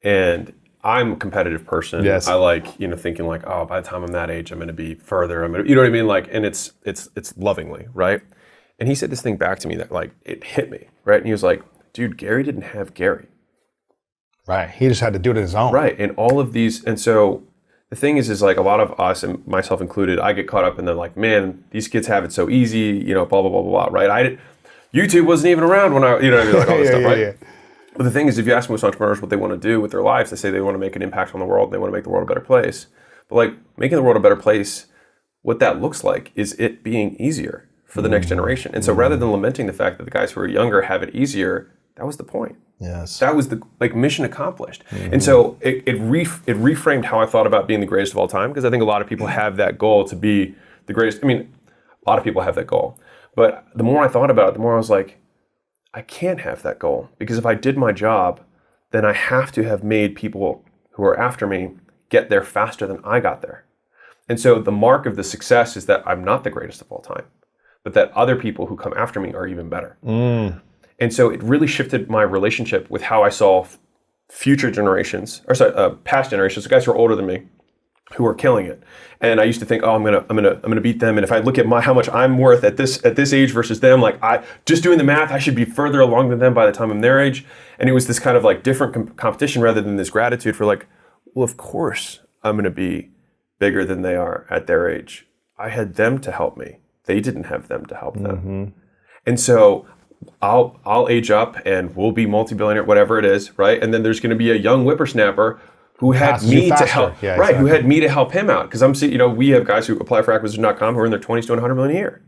and I'm a competitive person. Yes. I like, thinking like, oh, by the time I'm that age, I'm going to be further. You know what I mean? Like, and it's lovingly, right? And he said this thing back to me that like, it hit me, right? And he was like, dude, Gary didn't have Gary. Right. He just had to do it on his own. Right. And all of these, and so the thing is like a lot of us, and myself included, I get caught up in the like, man, these kids have it so easy, blah, blah, blah, blah, blah, right? YouTube wasn't even around when I, like all this stuff, right? Yeah. But the thing is, if you ask most entrepreneurs what they want to do with their lives, they say they want to make an impact on the world, they want to make the world a better place. But like making the world a better place, what that looks like is it being easier for the next generation. And so rather than lamenting the fact that the guys who are younger have it easier, that was the point. Yes. That was the mission accomplished. And so it reframed how I thought about being the greatest of all time, because I think a lot of people have that goal to be the greatest. I mean, a lot of people have that goal. But the more I thought about it, the more I was like, I can't have that goal, because if I did my job, then I have to have made people who are after me get there faster than I got there. And so the mark of the success is that I'm not the greatest of all time, but that other people who come after me are even better. And so it really shifted my relationship with how I saw future generations, past generations, the guys who are older than me, who are killing it. And I used to think, oh, I'm gonna beat them. And if I look at how much I'm worth at this age versus them, like just doing the math, I should be further along than them by the time I'm their age. And it was this kind of like different competition rather than this gratitude for like, well, of course I'm gonna be bigger than they are at their age. I had them to help me. They didn't have them to help them. And so I'll age up and we'll be multi-billionaire, whatever it is, right? And then there's going to be a young whippersnapper who had me to help, yeah, right? Exactly. Who had me to help him out, because I'm seeing, we have guys who apply for acquisition.com who are in their 20s to 100 million a year,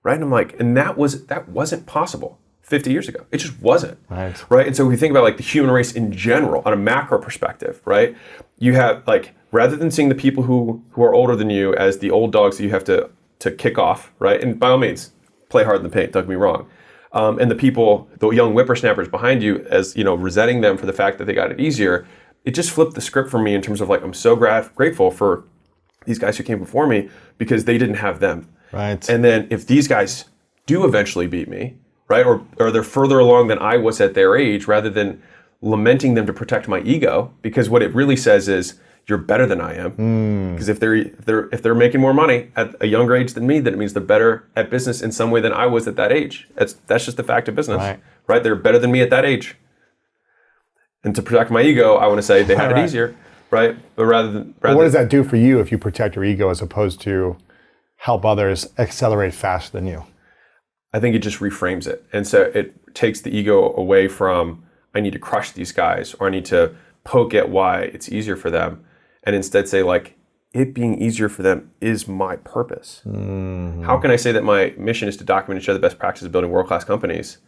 right? And I'm like, and that wasn't possible 50 years ago. It just wasn't, right? And so if we think about like the human race in general on a macro perspective, right? You have like, rather than seeing the people who are older than you as the old dogs that you have to kick off, right? And by all means, play hard in the paint, don't get me wrong. And the young whippersnappers behind you, as resenting them for the fact that they got it easier, it just flipped the script for me in terms of like, I'm so grateful for these guys who came before me because they didn't have them. Right. And then if these guys do eventually beat me, right, or they're further along than I was at their age, rather than lamenting them to protect my ego, because what it really says is, you're better than I am. Because if they're making more money at a younger age than me, then it means they're better at business in some way than I was at that age. That's just the fact of business, right? They're better than me at that age. And to protect my ego, I want to say they have it easier, right? But what does that do for you if you protect your ego as opposed to help others accelerate faster than you? I think it just reframes it, and so it takes the ego away from I need to crush these guys or I need to poke at why it's easier for them. And instead say like, it being easier for them is my purpose. How can I say that my mission is to document and share the best practices of building world-class companies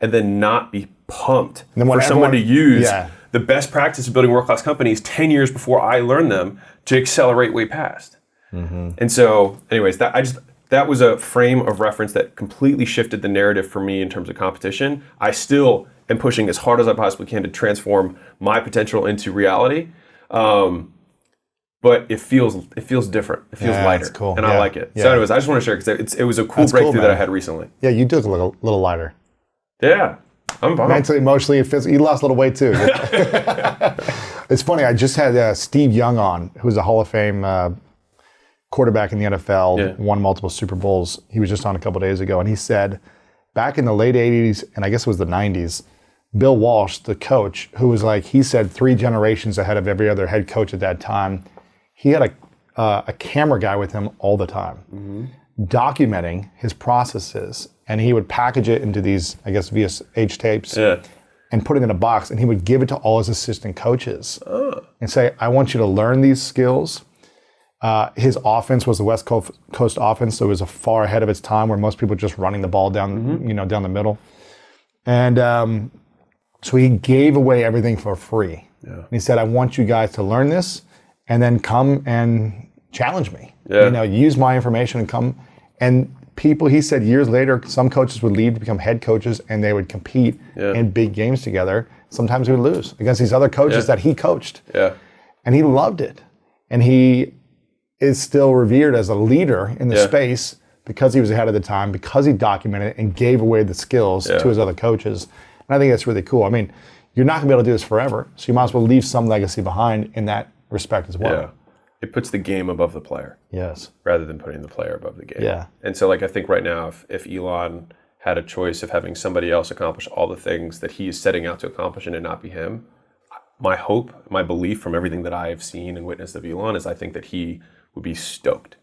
and then not be pumped for someone to use the best practice of building world-class companies 10 years before I learn them to accelerate way past? And so anyways, that was a frame of reference that completely shifted the narrative for me in terms of competition. I still am pushing as hard as I possibly can to transform my potential into reality. But it feels different. It feels lighter, cool. And I like it. So anyways, I just want to share because it was a cool breakthrough that I had recently. Yeah, you do look a little lighter. Yeah, I'm fine. Mentally, emotionally, physically. You lost a little weight too. It's funny. I just had Steve Young on, who's a Hall of Fame quarterback in the NFL, won multiple Super Bowls. He was just on a couple days ago, and he said back in the late 80s, and I guess it was the 90s, Bill Walsh, the coach, who was like, he said 3 generations ahead of every other head coach at that time, he had a camera guy with him all the time, documenting his processes. And he would package it into these, I guess, VSH tapes and put it in a box. And he would give it to all his assistant coaches and say, I want you to learn these skills. His offense was the West Coast offense, so it was a far ahead of its time where most people were just running the ball down, down the middle. And so he gave away everything for free. And he said, I want you guys to learn this and then come and challenge me. Use my information and come. And people, he said years later, some coaches would leave to become head coaches and they would compete in big games together. Sometimes he would lose against these other coaches that he coached. And he loved it. And he is still revered as a leader in the space because he was ahead of the time, because he documented it and gave away the skills to his other coaches. And I think that's really cool. I mean, you're not going to be able to do this forever, so you might as well leave some legacy behind in that respect as well. Yeah. It puts the game above the player. Yes. Rather than putting the player above the game. Yeah. And so, like, I think right now, if Elon had a choice of having somebody else accomplish all the things that he is setting out to accomplish and it not be him, my hope, my belief from everything that I have seen and witnessed of Elon is I think that he would be stoked.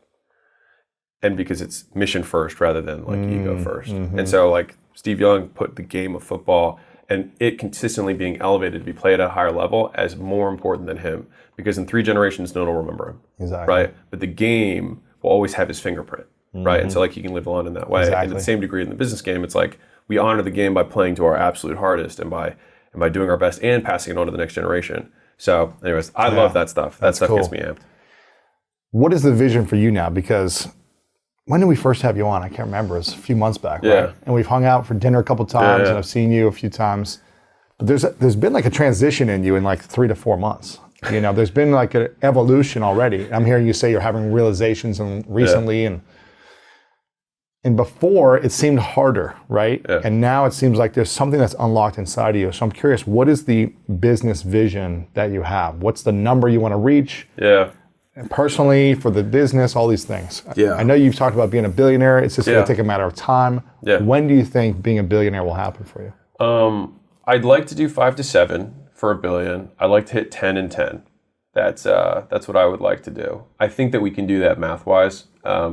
And because it's mission first rather than like ego first. And so like Steve Young put the game of football and it consistently being elevated to be played at a higher level as more important than him. Because in 3 generations, no one will remember him. Exactly. Right? But the game will always have his fingerprint. Right? And so like he can live on in that way. Exactly. And to the same degree in the business game, it's like we honor the game by playing to our absolute hardest and by doing our best and passing it on to the next generation. So anyways, I love that stuff. That stuff gets me amped. What is the vision for you now? Because when did we first have you on? I can't remember. It was a few months back, right? And we've hung out for dinner a couple times, and I've seen you a few times. But there's been like a transition in you in like 3 to 4 months. There's been like an evolution already. I'm hearing you say you're having realizations and recently, and before it seemed harder, right? And now it seems like there's something that's unlocked inside of you. So I'm curious, what is the business vision that you have? What's the number you want to reach? Personally, for the business, all these things. I know you've talked about being a billionaire. It's just going to take a matter of time. When do you think being a billionaire will happen for you? I'd like to do 5 to 7 for $1 billion. I'd like to hit 10 and 10. That's what I would like to do. I think that we can do that math-wise,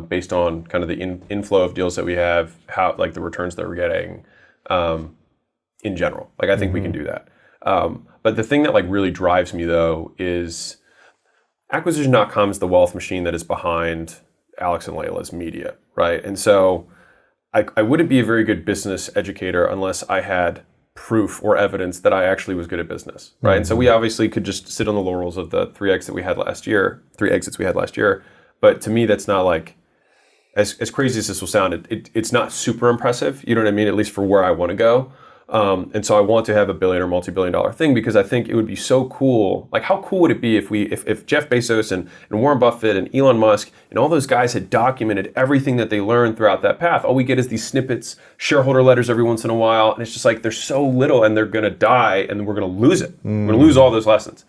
based on kind of the inflow of deals that we have, how like the returns that we're getting, in general. Like I think we can do that. But the thing that like really drives me though is Acquisition.com is the wealth machine that is behind Alex and Layla's media, right? And so I wouldn't be a very good business educator unless I had proof or evidence that I actually was good at business, right? And so we obviously could just sit on the laurels of the 3 exits we had last year. But to me, that's not like, as crazy as this will sound, it's not super impressive, you know what I mean? At least for where I want to go. And so I want to have a billion or multi-billion dollar thing because I think it would be so cool. Like how cool would it be if Jeff Bezos and Warren Buffett and Elon Musk and all those guys had documented everything that they learned throughout that path? All we get is these snippets, shareholder letters every once in a while. And it's just like, they're so little and they're going to die and we're going to lose it. We're going to lose all those lessons.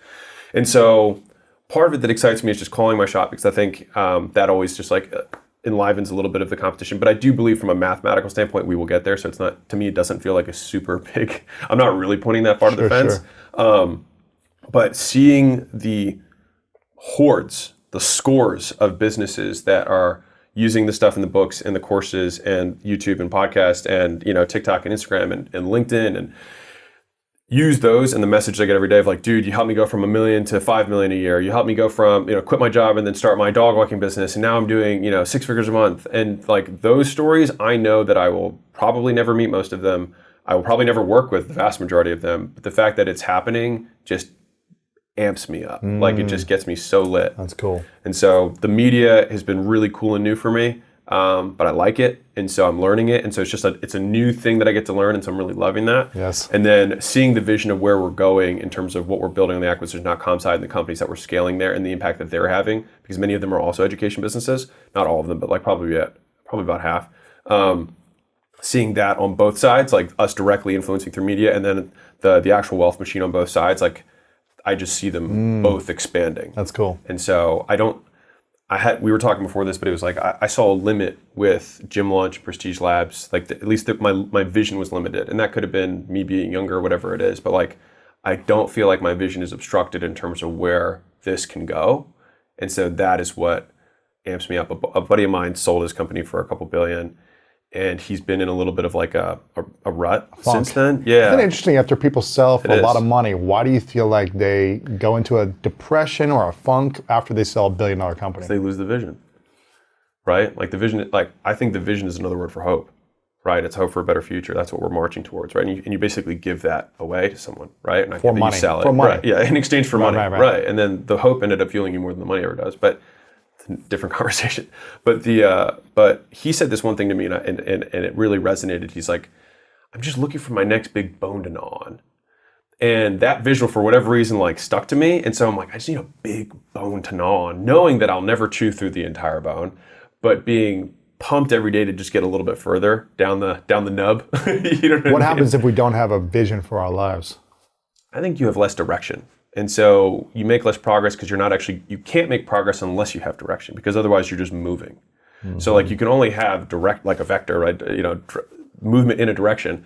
And so part of it that excites me is just calling my shot because I think that always just like enlivens a little bit of the competition, but I do believe from a mathematical standpoint we will get there. So it's not, to me, it doesn't feel like a super big. I'm not really pointing that far to the fence, but seeing the hordes, the scores of businesses that are using the stuff in the books and the courses and YouTube and podcast and TikTok and Instagram and LinkedIn and use those and the message I get every day of like, dude, you helped me go from $1 million to $5 million a year. You helped me go from, quit my job and then start my dog walking business. And now I'm doing, 6 figures a month. And like those stories, I know that I will probably never meet most of them. I will probably never work with the vast majority of them. But the fact that it's happening just amps me up. Like it just gets me so lit. That's cool. And so the media has been really cool and new for me. But I like it, and so I'm learning it, and so it's a new thing that I get to learn, and so I'm really loving that. Yes. And then seeing the vision of where we're going in terms of what we're building on the Acquisition.com side and the companies that we're scaling there and the impact that they're having, because many of them are also education businesses, not all of them, but like probably about half. Seeing that on both sides, like us directly influencing through media, and then the actual wealth machine on both sides, like I just see them both expanding. That's cool. And so we were talking before this, but it was like I saw a limit with Gym Launch, Prestige Labs. Like at least my vision was limited, and that could have been me being younger, or whatever it is. But like I don't feel like my vision is obstructed in terms of where this can go, and so that is what amps me up. A buddy of mine sold his company for a couple billion, and he's been in a little bit of like a rut since then. Yeah, isn't it interesting? After people sell for a lot of money, why do you feel like they go into a depression or a funk after they sell $1 billion company? They lose the vision, right? Like the vision. Like I think the vision is another word for hope, right? It's hope for a better future. That's what we're marching towards, right? And you basically give that away to someone, right? And for money, you sell it, for money. Right? Yeah, in exchange for money, right. And then the hope ended up fueling you more than the money ever does, but. Different conversation, but but he said this one thing to me, and it really resonated. He's like, I'm just looking for my next big bone to gnaw on, and that visual for whatever reason like stuck to me, and so I'm like, I just need a big bone to gnaw on, knowing that I'll never chew through the entire bone, but being pumped every day to just get a little bit further down the nub. You know what I mean? Happens if we don't have a vision for our lives? I think you have less direction. And so you make less progress because you can't make progress unless you have direction, because otherwise you're just moving. Mm-hmm. So like you can only have direct, like a vector, right? Movement in a direction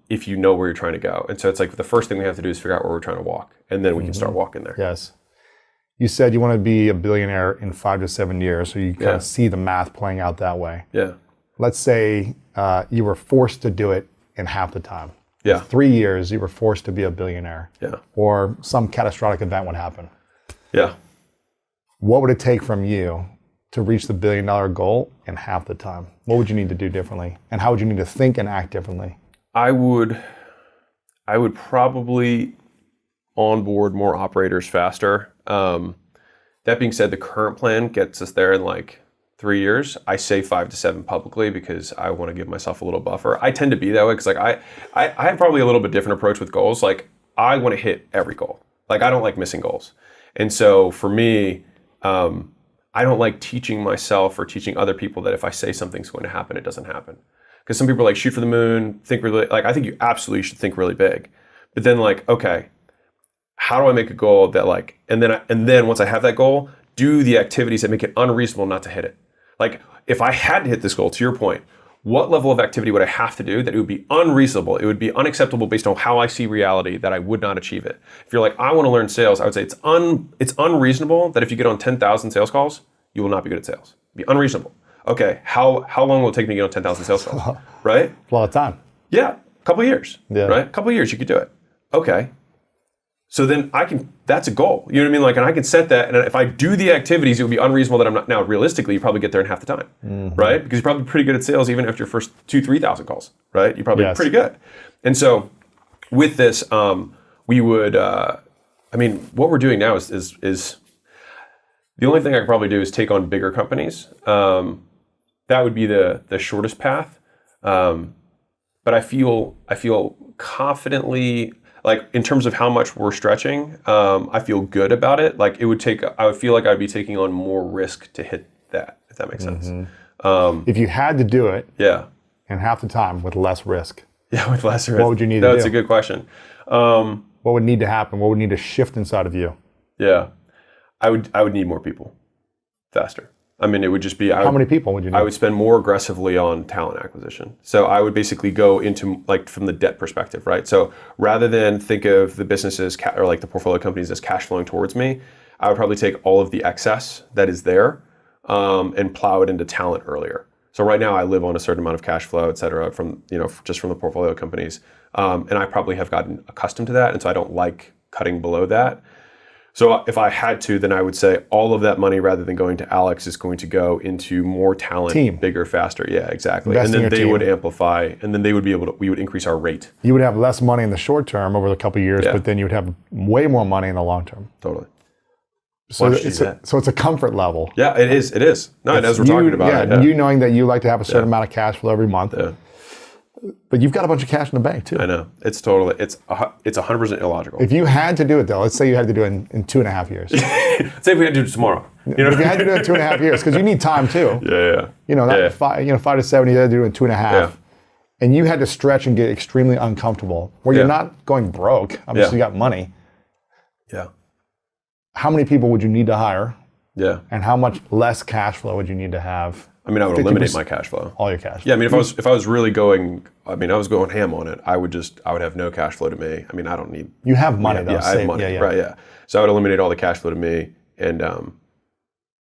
if you know where you're trying to go. And so it's like the first thing we have to do is figure out where we're trying to walk, and then we can start walking there. Yes. You said you want to be a billionaire in 5 to 7 years, so you kind of see the math playing out that way. Yeah. Let's say you were forced to do it in half the time. Yeah. 3 years, you were forced to be a billionaire. Yeah. Or some catastrophic event would happen. Yeah. What would it take from you to reach the $1 billion goal in half the time? What would you need to do differently? And how would you need to think and act differently? I would probably onboard more operators faster. That being said, the current plan gets us there in like 3 years. I say 5 to 7 publicly because I want to give myself a little buffer. I tend to be that way because like I have probably a little bit different approach with goals. Like I want to hit every goal. Like I don't like missing goals. And so for me, I don't like teaching myself or teaching other people that if I say something's going to happen, it doesn't happen. Because some people are like, shoot for the moon, think really, like I think you absolutely should think really big. But then like, okay, how do I make a goal that like, and then once I have that goal, do the activities that make it unreasonable not to hit it. Like, if I had to hit this goal, to your point, what level of activity would I have to do that it would be unreasonable? It would be unacceptable based on how I see reality that I would not achieve it. If you're like, I want to learn sales, I would say it's unreasonable that if you get on 10,000 sales calls, you will not be good at sales. It'd be unreasonable. Okay, how long will it take me to get on 10,000 sales calls? Right? A lot of time. Yeah, a couple of years. Yeah. Right? A couple of years you could do it. Okay. So then that's a goal. You know what I mean? Like, and I can set that, and if I do the activities, it would be unreasonable that I'm not. Now, realistically, you probably get there in half the time, right? Because you're probably pretty good at sales even after your first 2,000-3,000 calls, right? You're probably pretty good. And so with this, we would, what we're doing now is the only thing I could probably do is take on bigger companies. That would be the shortest path. But I feel confidently, like in terms of how much we're stretching, I feel good about it. Like I would feel like I'd be taking on more risk to hit that, if that makes sense. If you had to do it in half the time with less risk. Yeah, with less risk. What would you need to do? That's a good question. What would need to happen? What would need to shift inside of you? Yeah, I would need more people faster. I mean, it would just be... How many people would you need? I would spend more aggressively on talent acquisition. So I would basically go into, like, from the debt perspective, right? So rather than think of the businesses or like the portfolio companies as cash flowing towards me, I would probably take all of the excess that is there and plow it into talent earlier. So right now I live on a certain amount of cash flow, et cetera, from, just from the portfolio companies. And I probably have gotten accustomed to that. And so I don't like cutting below that. So if I had to, then I would say all of that money, rather than going to Alex, is going to go into more talent, bigger, faster. Yeah, exactly. Investing and then they team. would amplify, and then they would be able to, we would increase our rate. You would have less money in the short term over a couple of years, but then you would have way more money in the long term. Totally. So it's a comfort level. Yeah, it is. It is. No, as we're talking about it. You knowing that you like to have a certain amount of cash flow every month. Yeah. But you've got a bunch of cash in the bank too. I know. It's 100% illogical. If you had to do it though, let's say you had to do it in 2.5 years. Say if we had to do it tomorrow. If you had to do it in 2.5 years, because you need time too. Yeah. 5 to 7, you had to do it in 2.5. Yeah. And you had to stretch and get extremely uncomfortable, where you're not going broke. Obviously, you got money. Yeah. How many people would you need to hire? Yeah. And how much less cash flow would you need to have? I mean, I would eliminate my cash flow. All your cash flow. Yeah, I mean, if I was really going, I mean, I was going ham on it, I would have no cash flow to me. I mean, I don't need. You have money though. Yeah, I have money. Right. Yeah. So I would eliminate all the cash flow to me, and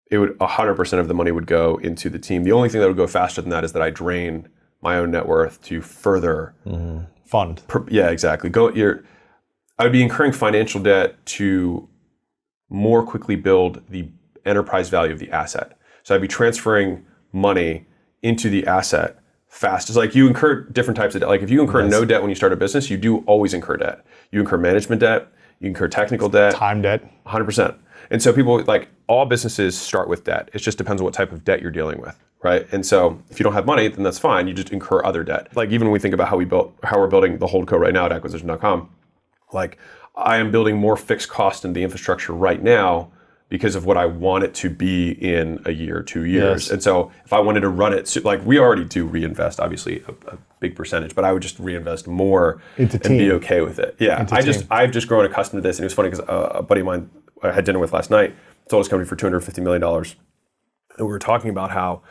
it would 100% of the money would go into the team. The only thing that would go faster than that is that I drain my own net worth to further fund. Yeah, exactly. I would be incurring financial debt to more quickly build the enterprise value of the asset. So I'd be transferring money into the asset fast. It's like you incur different types of debt. Like if you incur no debt when you start a business, you do always incur debt. You incur management debt, you incur technical debt. Time debt. 100%. And so people, like all businesses start with debt. It just depends on what type of debt you're dealing with, right? And so if you don't have money, then that's fine. You just incur other debt. Like even when we think about how we're building the holdco right now at acquisition.com, like I am building more fixed cost in the infrastructure right now because of what I want it to be in a year, 2 years. Yes. And so if I wanted to run it, like we already do reinvest, obviously a big percentage, but I would just reinvest more and be okay with it. Yeah, I've just grown accustomed to this. And it was funny because a buddy of mine I had dinner with last night sold his company for $250 million. And we were talking about how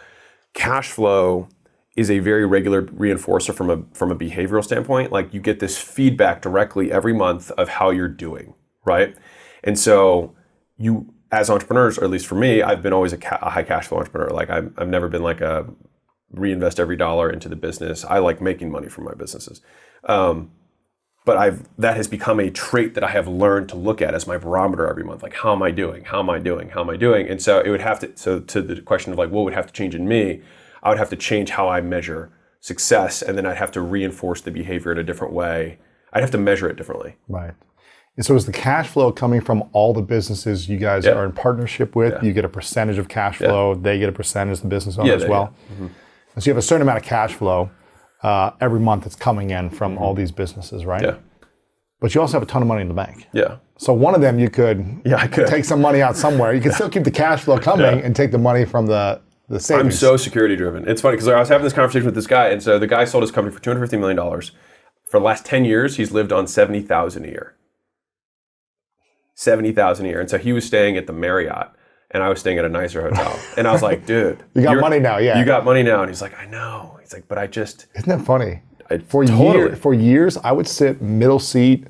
cash flow is a very regular reinforcer from a behavioral standpoint. Like you get this feedback directly every month of how you're doing, right? And so you, as entrepreneurs, or at least for me, I've been always a high cash flow entrepreneur. Like I've never been like a reinvest every dollar into the business. I like making money from my businesses. But that has become a trait that I have learned to look at as my barometer every month. Like, how am I doing? How am I doing? How am I doing? And so it would have to, so to the question of like, what would have to change in me? I would have to change how I measure success, and then I'd have to reinforce the behavior in a different way. I'd have to measure it differently. Right. And so is the cash flow coming from all the businesses you guys are in partnership with? You get a percentage of cash flow, they get a percentage, the business owner as well. And so you have a certain amount of cash flow every month that's coming in from all these businesses, right? Yeah. But you also have a ton of money in the bank. Yeah. So one of them you could take some money out somewhere. You can still keep the cash flow coming and take the money from the savings. I'm so security driven. It's funny because I was having this conversation with this guy, and so the guy sold his company for $250 million. For the last 10 years, he's lived on $70,000 a year. $70,000 a year. And so he was staying at the Marriott, and I was staying at a nicer hotel. And I was like, dude. You got money now, yeah. You got money now. And he's like, I know. He's like, but I just. Isn't that funny? For Totally. years, I would sit middle seat,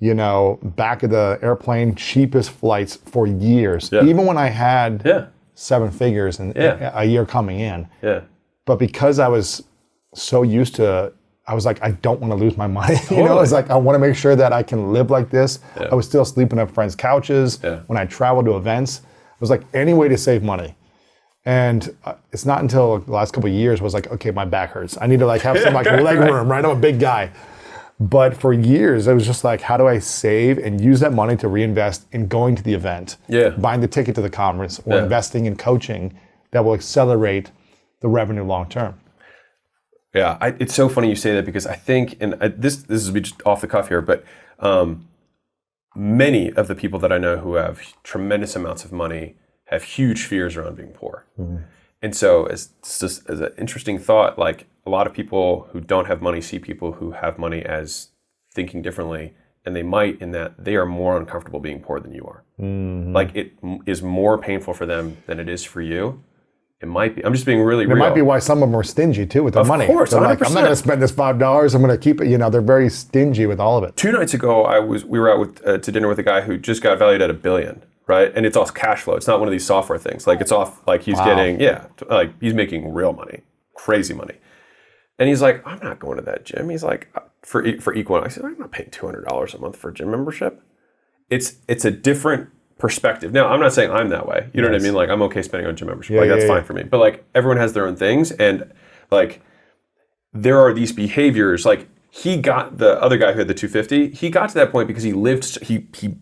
back of the airplane, cheapest flights for years. Yeah. Even when I had Yeah. 7 figures and a year coming in. Yeah. But because I was so used to, I was like, I don't want to lose my money. Totally. It's like, I want to make sure that I can live like this. Yeah. I was still sleeping at friends' couches. Yeah. When I traveled to events, it was like any way to save money. And it's not until the last couple of years was like, okay, my back hurts. I need to like have some like leg room, right? I'm a big guy. But for years, it was just like, how do I save and use that money to reinvest in going to the event, buying the ticket to the conference, or investing in coaching that will accelerate the revenue long term. Yeah, it's so funny you say that because I think, and this is just off the cuff here, but many of the people that I know who have tremendous amounts of money have huge fears around being poor. And so it's just as an interesting thought, like a lot of people who don't have money see people who have money as thinking differently, and they might in that they are more uncomfortable being poor than you are. Like it is more painful for them than it is for you. It might be. I'm just being really real. It might be why some of them are stingy too with their money. Of course, they're 100%. like, I'm not going to spend this $5. I'm going to keep it. They're very stingy with all of it. 2 nights ago, we were out to dinner with a guy who just got valued at $1 billion, right? And it's all cash flow. It's not one of these software things. Like it's off. Like he's getting like he's making real money, crazy money. And he's like, I'm not going to that gym. He's like, for equal. I said, I'm not paying $200 a month for a gym membership. It's a different perspective. Now, I'm not saying I'm that way. You know what I mean? Like, I'm okay spending on gym membership. That's fine for me. But like, everyone has their own things, and like, there are these behaviors. Like, he got the other guy who had the 250. He got to that point because he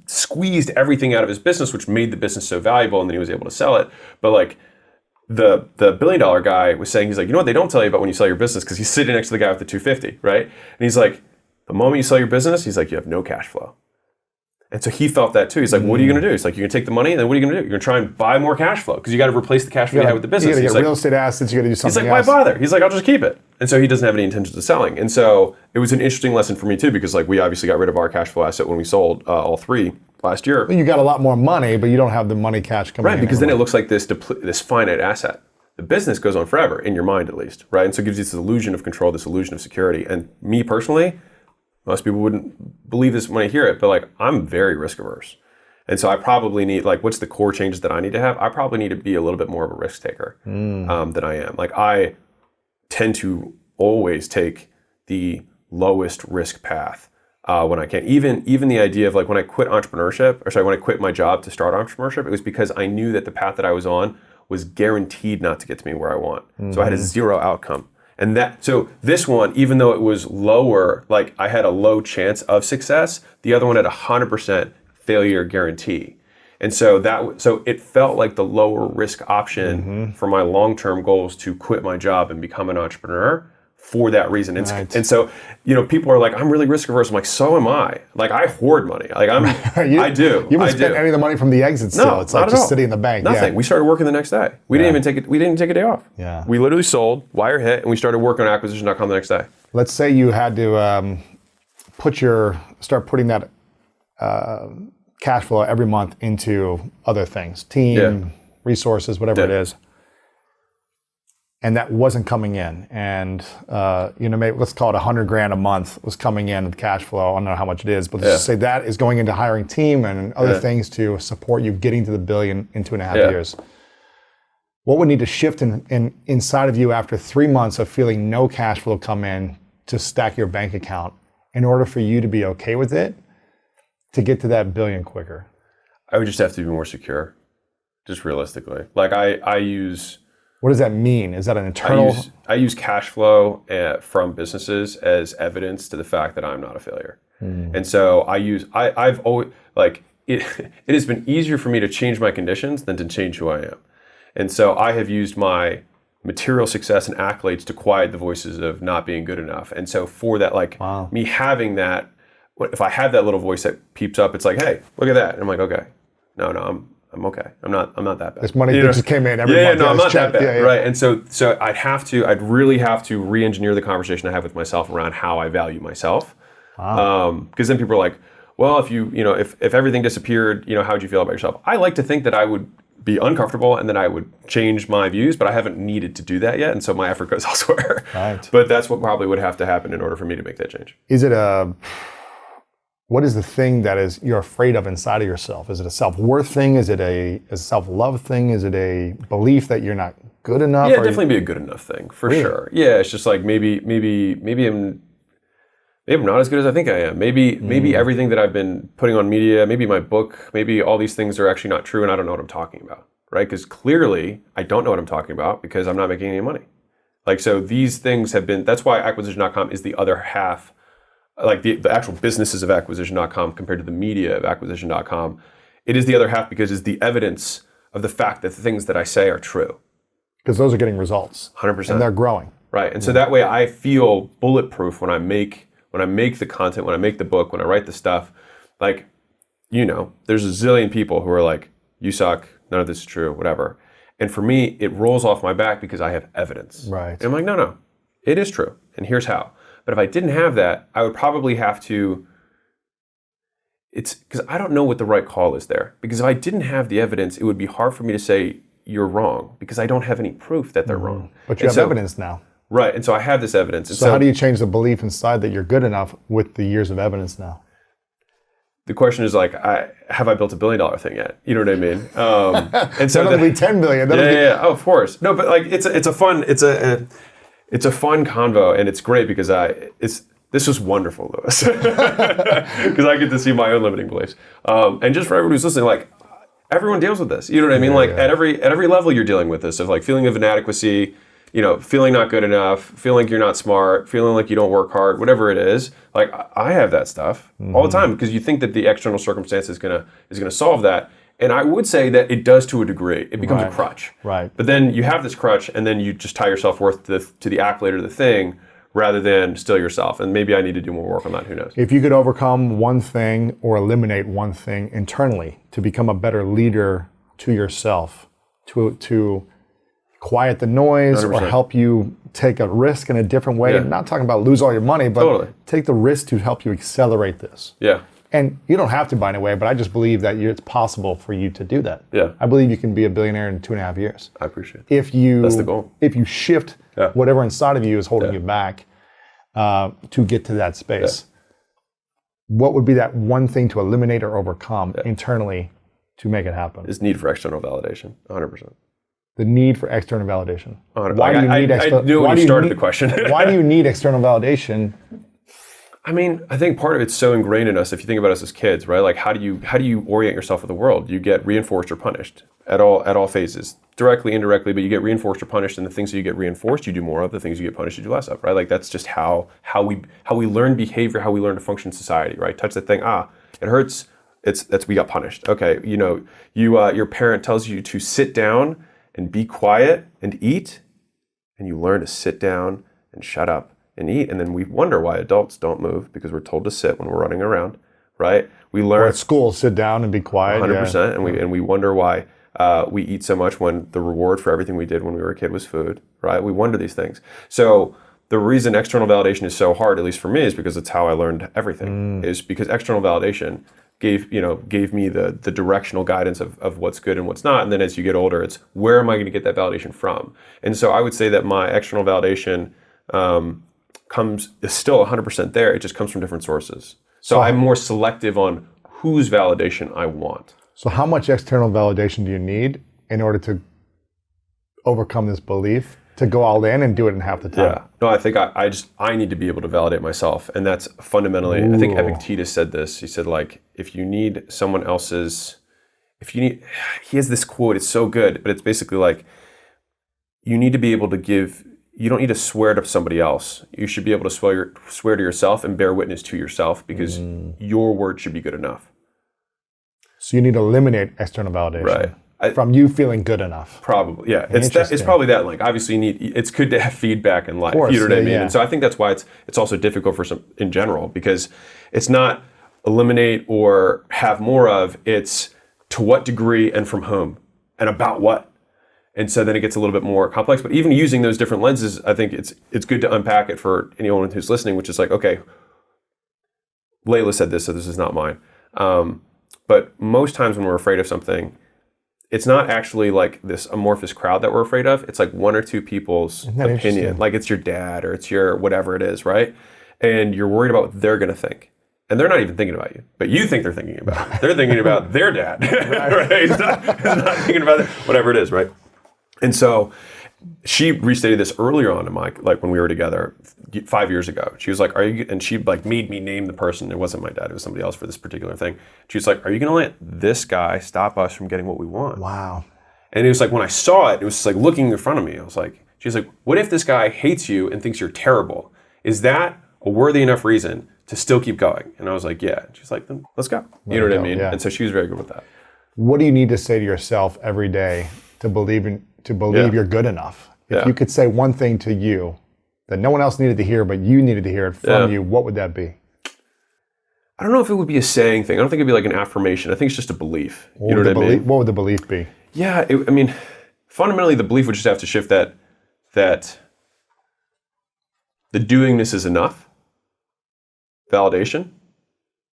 squeezed everything out of his business, which made the business so valuable, and then he was able to sell it. But like, the $1 billion guy was saying, he's like, you know what they don't tell you about when you sell your business, because he's sitting next to the guy with the 250, right? And he's like, the moment you sell your business, he's like, you have no cash flow. And so he felt that too. He's like, what are you going to do? He's like, you're going to take the money, and then what are you going to do? You're going to try and buy more cash flow because you got to replace the cash flow you had with the business. You got to He's get like, real estate assets. You got to do something he's like, else. why bother? He's like, I'll just keep it. And so he doesn't have any intentions of selling. And so it was an interesting lesson for me too, because like we obviously got rid of our cash flow asset when we sold all three last year. You got a lot more money, but you don't have the money cash coming in. Right, because then anymore. it looks like this finite asset. The business goes on forever, in your mind at least, right? And so it gives you this illusion of control, this illusion of security. And me personally, most people wouldn't believe this when I hear it, but like I'm very risk averse. And so I probably need, like, what's the core changes that I need to have? I probably need to be a little bit more of a risk taker than I am. Like I tend to always take the lowest risk path when I can. Even the idea of like when I quit entrepreneurship, when I quit my job to start entrepreneurship, it was because I knew that the path that I was on was guaranteed not to get to me where I want. So I had a zero outcome. And so this one, even though it was lower, like I had a low chance of success, the other one had 100% failure guarantee. And so it felt like the lower risk option for my long-term goals to quit my job and become an entrepreneur for that reason. And so, people are like, I'm really risk averse. I'm like, so am I. Like I hoard money. Like I do. You haven't spent any of the money from the exit still. No, it's like just sitting in the bank. Nothing. Yeah. We started working the next day. We didn't even take a day off. Yeah. We literally sold, wire hit, and we started working on acquisition.com the next day. Let's say you had to start putting that cash flow every month into other things, team, resources, whatever it is. And that wasn't coming in. And, maybe let's call it $100,000 a month was coming in with cash flow. I don't know how much it is, but let's just say that is going into hiring team and other things to support you getting to the $1 billion in 2.5 years. What would need to shift inside of you after 3 months of feeling no cash flow come in to stack your bank account in order for you to be okay with it to get to that $1 billion quicker? I would just have to be more secure, just realistically. Like I use... What does that mean? Is that an internal... I use cash flow from businesses as evidence to the fact that I'm not a failure. And so I've always, like, it has been easier for me to change my conditions than to change who I am. And so I have used my material success and accolades to quiet the voices of not being good enough. And so for that, like me having that, if I have that little voice that peeps up, it's like, hey, look at that. And I'm like, okay, no, I'm okay. I'm not that bad. This money just came in every month. I'm not that bad. Right. And so I'd really have to re-engineer the conversation I have with myself around how I value myself. Because then people are like, well, if everything disappeared, how'd you feel about yourself? I like to think that I would be uncomfortable and then I would change my views, but I haven't needed to do that yet. And so my effort goes elsewhere. Right. But that's what probably would have to happen in order for me to make that change. What is the thing that you're afraid of inside of yourself? Is it a self-worth thing? Is it a self-love thing? Is it a belief that you're not good enough? Yeah, definitely be a good enough thing for sure. Yeah, it's just like maybe I'm not as good as I think I am. Maybe everything that I've been putting on media, maybe my book, maybe all these things are actually not true, and I don't know what I'm talking about, right? Because clearly I don't know what I'm talking about because I'm not making any money. Like so, these things have been. That's why acquisition.com is the other half. Like the actual businesses of acquisition.com compared to the media of acquisition.com, it is the other half because it's the evidence of the fact that the things that I say are true. Because those are getting results. 100%. And they're growing. Right. And so that way I feel bulletproof when I make the content, when I make the book, when I write the stuff. Like, there's a zillion people who are like, you suck, none of this is true, whatever. And for me, it rolls off my back because I have evidence. Right. And I'm like, no, it is true. And here's how. But if I didn't have that, I would probably have to, it's because I don't know what the right call is there. Because if I didn't have the evidence, it would be hard for me to say you're wrong because I don't have any proof that they're wrong. But you have evidence now. Right, and so I have this evidence. And so how do you change the belief inside that you're good enough with the years of evidence now? The question is like, have I built $1 billion thing yet? You know what I mean? And so that'll be 10 billion. Yeah. Oh, of course. No, but like it's a fun convo, and it's great because this was wonderful, Lewis, because I get to see my own limiting beliefs. And just for everyone who's listening, like everyone deals with this. You know what I mean? At every level, you're dealing with this of like feeling of inadequacy, feeling not good enough, feeling like you're not smart, feeling like you don't work hard, whatever it is. Like I have that stuff all the time because you think that the external circumstance is gonna solve that. And I would say that it does to a degree. It becomes a crutch. Right. But then you have this crutch, and then you just tie your self-worth to the accolade or the thing, rather than still yourself. And maybe I need to do more work on that. Who knows? If you could overcome one thing or eliminate one thing internally to become a better leader to yourself, to quiet the noise 100%. or help you take a risk in a different way, Yeah. not talking about lose all your money, but Totally. take the risk to help you accelerate this. Yeah. And you don't have to, by the way, but I just believe that it's possible for you to do that. Yeah. I believe you can be a billionaire in 2.5 years. I appreciate it. If you, That's the goal. If you shift Yeah. whatever inside of you is holding Yeah. you back to get to that space, what would be that one thing to eliminate or overcome internally to make it happen? Is need for external validation, 100%. The need for external validation. Why do you need I knew when you started the question. Why do you need external validation? I mean, I think part of it's so ingrained in us. If you think about us as kids, right? Like, how do you orient yourself with the world? You get reinforced or punished at all phases, directly, indirectly. But you get reinforced or punished, and the things that you get reinforced, you do more of. The things you get punished, you do less of, right? Like that's just how we learn behavior, how we learn to function in society, right? Touch that thing, it hurts. We got punished. Okay, your parent tells you to sit down and be quiet and eat, and you learn to sit down and shut up and eat, and then we wonder why adults don't move because we're told to sit when we're running around, right? We learn Or at school, sit down and be quiet. 100%, and we wonder why we eat so much when the reward for everything we did when we were a kid was food, right? We wonder these things. So the reason external validation is so hard, at least for me, is because it's how I learned everything. Is because external validation gave me the directional guidance of what's good and what's not. And then as you get older, it's where am I going to get that validation from? And so I would say that my external validation is still 100% there. It just comes from different sources. So I'm more selective on whose validation I want. So how much external validation do you need in order to overcome this belief, to go all in and do it in half the time? Yeah. No, I think I need to be able to validate myself. And that's fundamentally, I think Epictetus said this. He said, like, if you need someone else's, he has this quote, it's so good, but it's basically like, you need to be able to you don't need to swear to somebody else. You should be able to swear to yourself and bear witness to yourself because your word should be good enough. So you need to eliminate external validation. Right. From you feeling good enough. Probably, yeah. It's probably that. Like, obviously, it's good to have feedback in life. Of course, you know what I mean? yeah. And so I think that's why it's also difficult for some in general because it's not eliminate or have more of. It's to what degree and from whom and about what. And so then it gets a little bit more complex. But even using those different lenses, I think it's good to unpack it for anyone who's listening, which is like, okay, Layla said this, so this is not mine. But most times when we're afraid of something, it's not actually like this amorphous crowd that we're afraid of. It's like one or two people's opinion. Like it's your dad or it's your whatever it is, right? And you're worried about what they're going to think. And they're not even thinking about you, but you think they're thinking about you. They're thinking about their dad, right? He's not thinking about it, whatever it is, right? And so she restated this earlier on in like when we were together 5 years ago. She was like, and she like made me name the person. It wasn't my dad, it was somebody else for this particular thing. She was like, are you going to let this guy stop us from getting what we want? Wow. And it was like, when I saw it, it was just like looking in front of me. I was like, she's like, what if this guy hates you and thinks you're terrible? Is that a worthy enough reason to still keep going? And I was like, yeah. And she's like, then let's go. You know what I mean? Yeah. And so she was very good with that. What do you need to say to yourself every day to believe you're good enough? If you could say one thing to you that no one else needed to hear, but you needed to hear it from you, what would that be? I don't know if it would be a saying thing. I don't think it'd be like an affirmation. I think it's just a belief. You know what I mean? What would the belief be? Yeah, I mean, fundamentally, the belief would just have to shift that the doingness is enough validation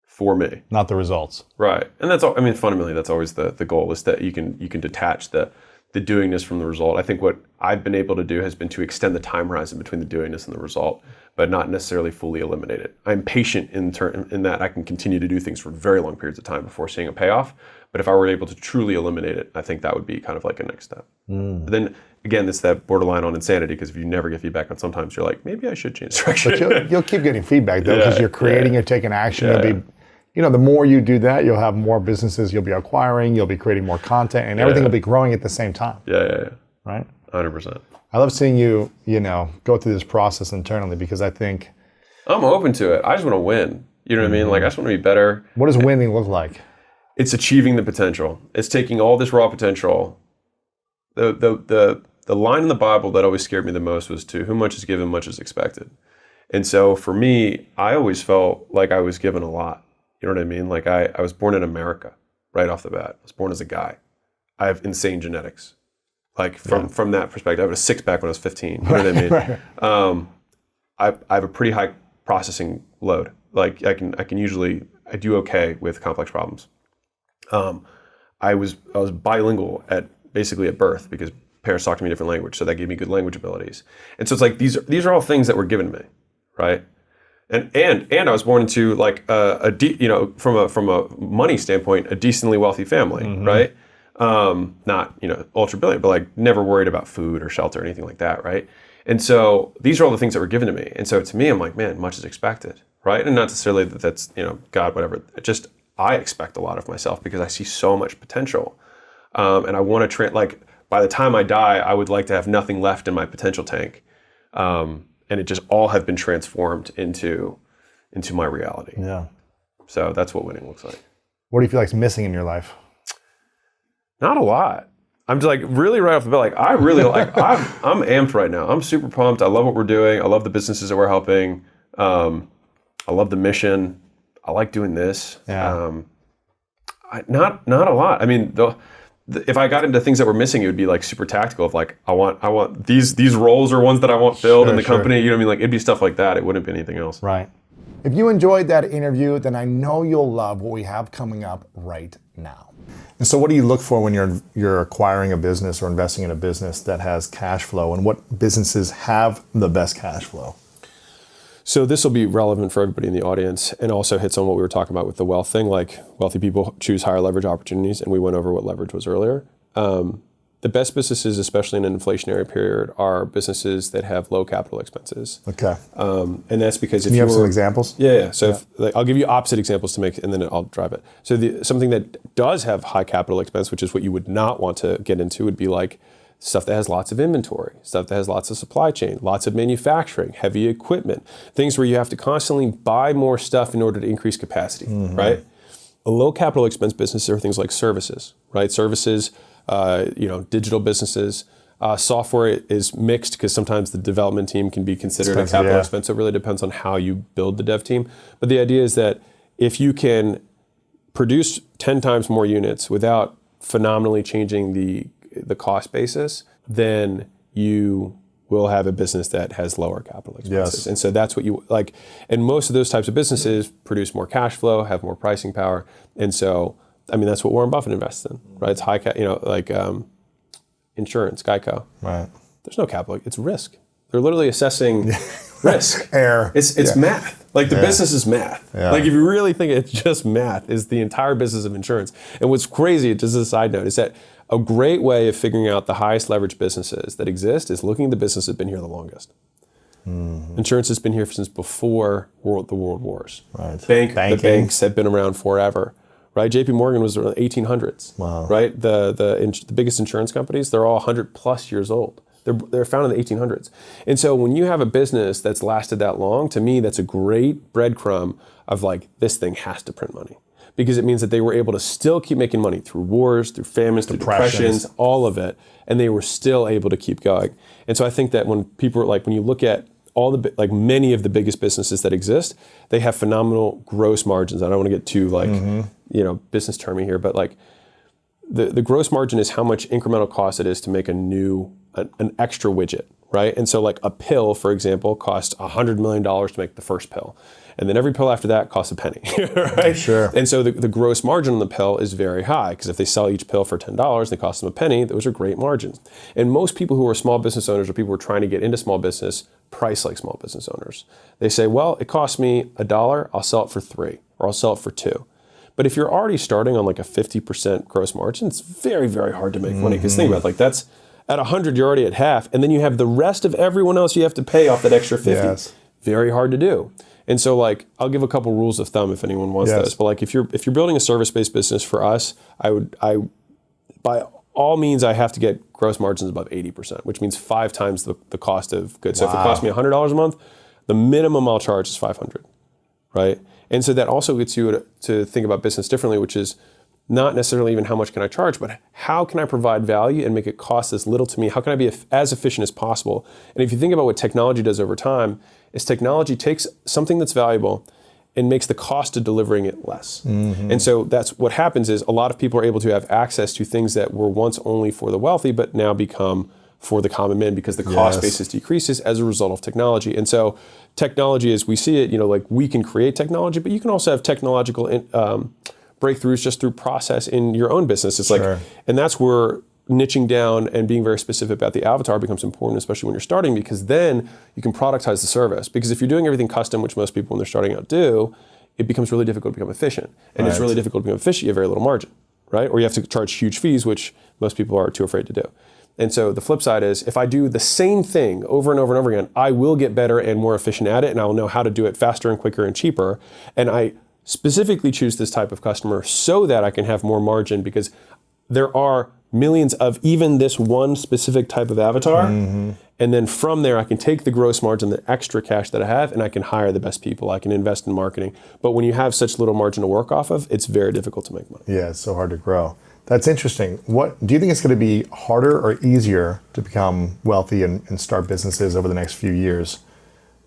for me. Not the results. Right. And that's all. I mean, fundamentally, that's always the goal is that you can detach the doingness from the result. I think what I've been able to do has been to extend the time horizon between the doingness and the result, but not necessarily fully eliminate it. I'm patient in that I can continue to do things for very long periods of time before seeing a payoff. But if I were able to truly eliminate it, I think that would be kind of like a next step. But then again, it's that borderline on insanity because if you never get feedback on sometimes you're like, maybe I should change direction. But you'll keep getting feedback though because you're creating, you're taking action. Yeah. You'll be, the more you do that, you'll have more businesses you'll be acquiring, you'll be creating more content, and everything will be growing at the same time. Yeah. Right? 100%. I love seeing you, go through this process internally because I think... I'm open to it. I just want to win. You know what I mean? Like, I just want to be better. What does winning look like? It's achieving the potential. It's taking all this raw potential. The line in the Bible that always scared me the most was to whom much is given, much is expected. And so for me, I always felt like I was given a lot. You know what I mean? Like I was born in America right off the bat. I was born as a guy. I have insane genetics. Like from that perspective, I had a six-pack when I was 15. You know what I mean? Right. I have a pretty high processing load. Like I do okay with complex problems. I was bilingual basically at birth because parents talked to me a different language, so that gave me good language abilities. And so it's like these are all things that were given to me, right? And I was born into like from a money standpoint, a decently wealthy family, right? Not ultra brilliant, but like never worried about food or shelter or anything like that, right? And so these are all the things that were given to me. And so to me, I'm like, man, much is expected, right? And not necessarily that that's God, whatever. Just I expect a lot of myself because I see so much potential, and I want to like by the time I die, I would like to have nothing left in my potential tank. And it just all have been transformed into my reality. Yeah. So that's what winning looks like. What do you feel like is missing in your life? Not a lot. I'm just like really right off the bat, like I really like, I'm amped right now. I'm super pumped. I love what we're doing. I love the businesses that we're helping. I love the mission. I like doing this. Yeah. Not a lot. I mean, if I got into things that were missing, it would be like super tactical of like, I want these roles are ones that I want filled in the company. You know what I mean? Like it'd be stuff like that. It wouldn't be anything else. Right. If you enjoyed that interview, then I know you'll love what we have coming up right now. And so what do you look for when you're acquiring a business or investing in a business that has cash flow, and what businesses have the best cash flow? So this will be relevant for everybody in the audience and also hits on what we were talking about with the wealth thing. Like wealthy people choose higher leverage opportunities, and we went over what leverage was earlier. The best businesses, especially in an inflationary period, are businesses that have low capital expenses. Okay. And that's because Can you have some examples? Yeah. So I'll give you opposite examples to make, and then I'll drive it. So something that does have high capital expense, which is what you would not want to get into, would be like stuff that has lots of inventory, stuff that has lots of supply chain, lots of manufacturing, heavy equipment, things where you have to constantly buy more stuff in order to increase capacity, right? A low capital expense business are things like services, right? Services, digital businesses. Software is mixed because sometimes the development team can be considered a capital expense. So it really depends on how you build the dev team. But the idea is that if you can produce 10 times more units without phenomenally changing the cost basis, then you will have a business that has lower capital expenses. Yes. And so that's what you like. And most of those types of businesses produce more cash flow, have more pricing power. And so, I mean, that's what Warren Buffett invests in, right? It's high, insurance, Geico. Right. There's no capital, it's risk. They're literally assessing risk. It's math. Like the business is math. Yeah. Like if you really think it's just math, is the entire business of insurance. And what's crazy, just as a side note, is that a great way of figuring out the highest leverage businesses that exist is looking at the business that's been here the longest. Mm-hmm. Insurance has been here since before the world wars. Right. The banks have been around forever. Right, J.P. Morgan was around the 1800s. Wow. Right, the biggest insurance companies, they're all 100 plus years old. They're founded in the 1800s. And so when you have a business that's lasted that long, to me, that's a great breadcrumb of like, this thing has to print money. Because it means that they were able to still keep making money through wars, through famines, through depressions, all of it. And they were still able to keep going. And so I think that when people are like, when you look at all the, like many of the biggest businesses that exist, they have phenomenal gross margins. I don't want to get too like, business termy here, but like the gross margin is how much incremental cost it is to make an extra widget, right? And so like a pill, for example, costs $100 million to make the first pill. And then every pill after that costs a penny, right? Sure. And so the gross margin on the pill is very high because if they sell each pill for $10, they cost them a penny, those are great margins. And most people who are small business owners or people who are trying to get into small business price like small business owners. They say, well, it costs me $1, I'll sell it for $3 or I'll sell it for $2. But if you're already starting on like a 50% gross margin, it's very, very hard to make money. Because think about it, like that's at 100, you're already at half. And then you have the rest of everyone else you have to pay off that extra 50. Yes. Very hard to do. And so like, I'll give a couple rules of thumb if anyone wants those. But like if you're building a service-based business for us, by all means, I have to get gross margins above 80%, which means 5 times the cost of goods. So if it costs me $100 a month, the minimum I'll charge is $500, right? And so that also gets you to think about business differently, which is not necessarily even how much can I charge, but how can I provide value and make it cost as little to me? How can I be as efficient as possible? And if you think about what technology does over time, is technology takes something that's valuable and makes the cost of delivering it less. And so that's what happens is a lot of people are able to have access to things that were once only for the wealthy, but now become for the common man because the cost basis decreases as a result of technology. And so technology, as we see it, like we can create technology, but you can also have technological breakthroughs just through process in your own business. It's like, and that's where niching down and being very specific about the avatar becomes important, especially when you're starting, because then you can productize the service. Because if you're doing everything custom, which most people when they're starting out do, it becomes really difficult to become efficient. And it's really difficult to become efficient, you have very little margin, right? Or you have to charge huge fees, which most people are too afraid to do. And so the flip side is, if I do the same thing over and over and over again, I will get better and more efficient at it, and I will know how to do it faster and quicker and cheaper. And I specifically choose this type of customer so that I can have more margin, because there are millions of even this one specific type of avatar. And then from there, I can take the gross margin, the extra cash that I have, and I can hire the best people. I can invest in marketing. But when you have such little margin to work off of, it's very difficult to make money. Yeah, it's so hard to grow. That's interesting. What do you think it's going to be harder or easier to become wealthy and start businesses over the next few years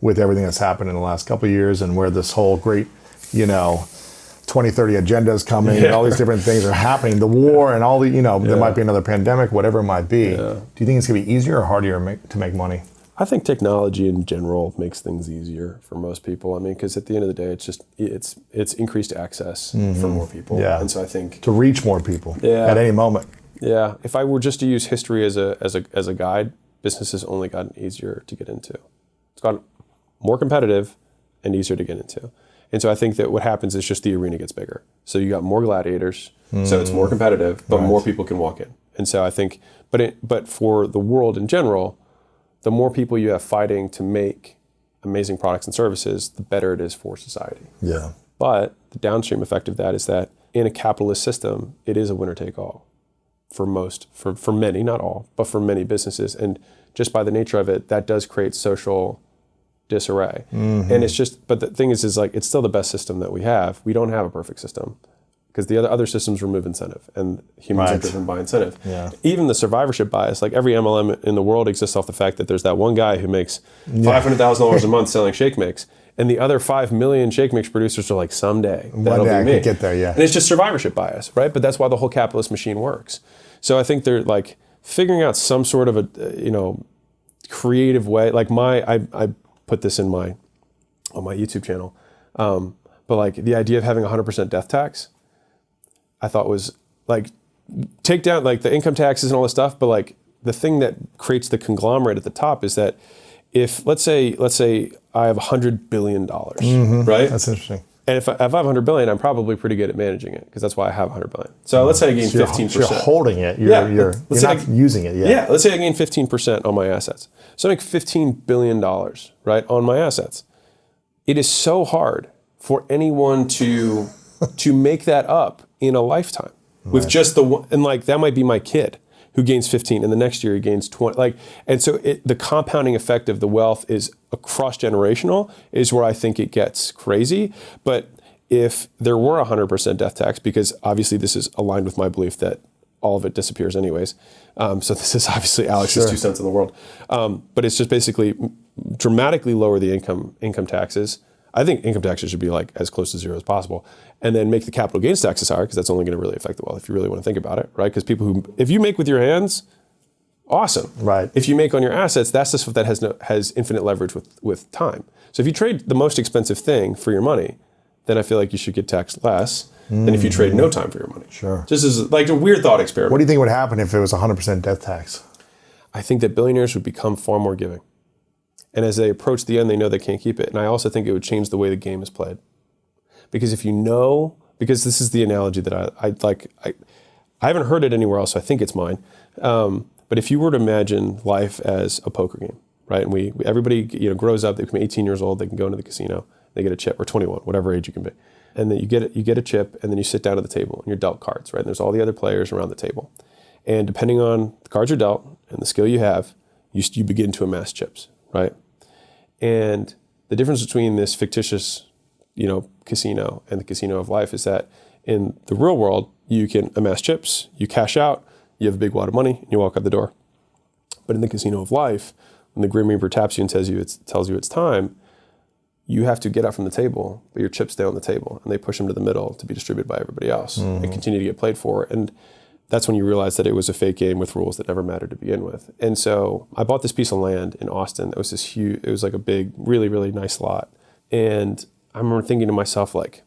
with everything that's happened in the last couple of years, and where this whole great, 2030 agenda is coming, and all these different things are happening, the war and all the, there might be another pandemic, whatever it might be. Do you think it's going to be easier or harder to make money? I think technology in general makes things easier for most people. I mean, because at the end of the day, it's increased access for more people. Yeah. And so I think to reach more people at any moment. Yeah. If I were just to use history as a guide, business has only gotten easier to get into. It's gotten more competitive and easier to get into. And so I think that what happens is just the arena gets bigger. So you got more gladiators, so it's more competitive, but more people can walk in. And so I think, but for the world in general, the more people you have fighting to make amazing products and services, the better it is for society. Yeah. But the downstream effect of that is that in a capitalist system, it is a winner take all for many, not all, but for many businesses. And just by the nature of it, that does create social disarray. And it's just, but the thing is like, it's still the best system that we have. We don't have a perfect system, because the other systems remove incentive, and humans are driven by incentive. Yeah. Even the survivorship bias, like every MLM in the world exists off the fact that there's that one guy who makes $500,000 a month selling shake mix, and the other 5 million shake mix producers are like, someday that'll be me. I could get there, And it's just survivorship bias, right? But that's why the whole capitalist machine works. So I think they're like figuring out some sort of a creative way. Like I put this on my YouTube channel, but like the idea of having 100% death tax, I thought was like, take down like the income taxes and all this stuff, but like the thing that creates the conglomerate at the top is that if let's say I have $100 billion, right? That's interesting. And if I have $100 billion, I'm probably pretty good at managing it, because that's why I have $100 billion. So let's say I gain 15%. So you're holding it. You're not using it yet. Yeah. Let's say I gain 15% on my assets. So I make $15 billion, right, on my assets. It is so hard for anyone to make that up in a lifetime with just the one, and like that might be my kid who gains 15, and the next year he gains 20. Like, and so the compounding effect of the wealth is across generational, is where I think it gets crazy. But if there were 100% death tax, because obviously this is aligned with my belief that all of it disappears anyways. So this is obviously Alex's 2 cents in the world. But it's just basically dramatically lower the income taxes. I think income taxes should be like as close to zero as possible, and then make the capital gains taxes higher, because that's only going to really affect the wealth if you really want to think about it, right? Because if you make with your hands, awesome. Right. If you make on your assets, that's the stuff that has infinite leverage with time. So if you trade the most expensive thing for your money, then I feel like you should get taxed less than if you trade no time for your money. Sure. Just as like a weird thought experiment. What do you think would happen if it was 100% death tax? I think that billionaires would become far more giving. And as they approach the end, they know they can't keep it. And I also think it would change the way the game is played. Because because this is the analogy that I haven't heard it anywhere else, so I think it's mine. But if you were to imagine life as a poker game, right? And everybody grows up, they become 18 years old, they can go into the casino, they get a chip, or 21, whatever age you can be. And then you get a chip, and then you sit down at the table, and you're dealt cards, right? And there's all the other players around the table. And depending on the cards you're dealt and the skill you have, you begin to amass chips, right? And the difference between this fictitious, casino and the casino of life is that in the real world, you can amass chips, you cash out, you have a big wad of money, and you walk out the door. But in the casino of life, when the Grim Reaper taps you and tells you it's time, you have to get up from the table, but your chips stay on the table, and they push them to the middle to be distributed by everybody else and continue to get played for. And that's when you realize that it was a fake game with rules that never mattered to begin with. And so I bought this piece of land in Austin. It was this huge, it was like a big, really, really nice lot. And I remember thinking to myself, like,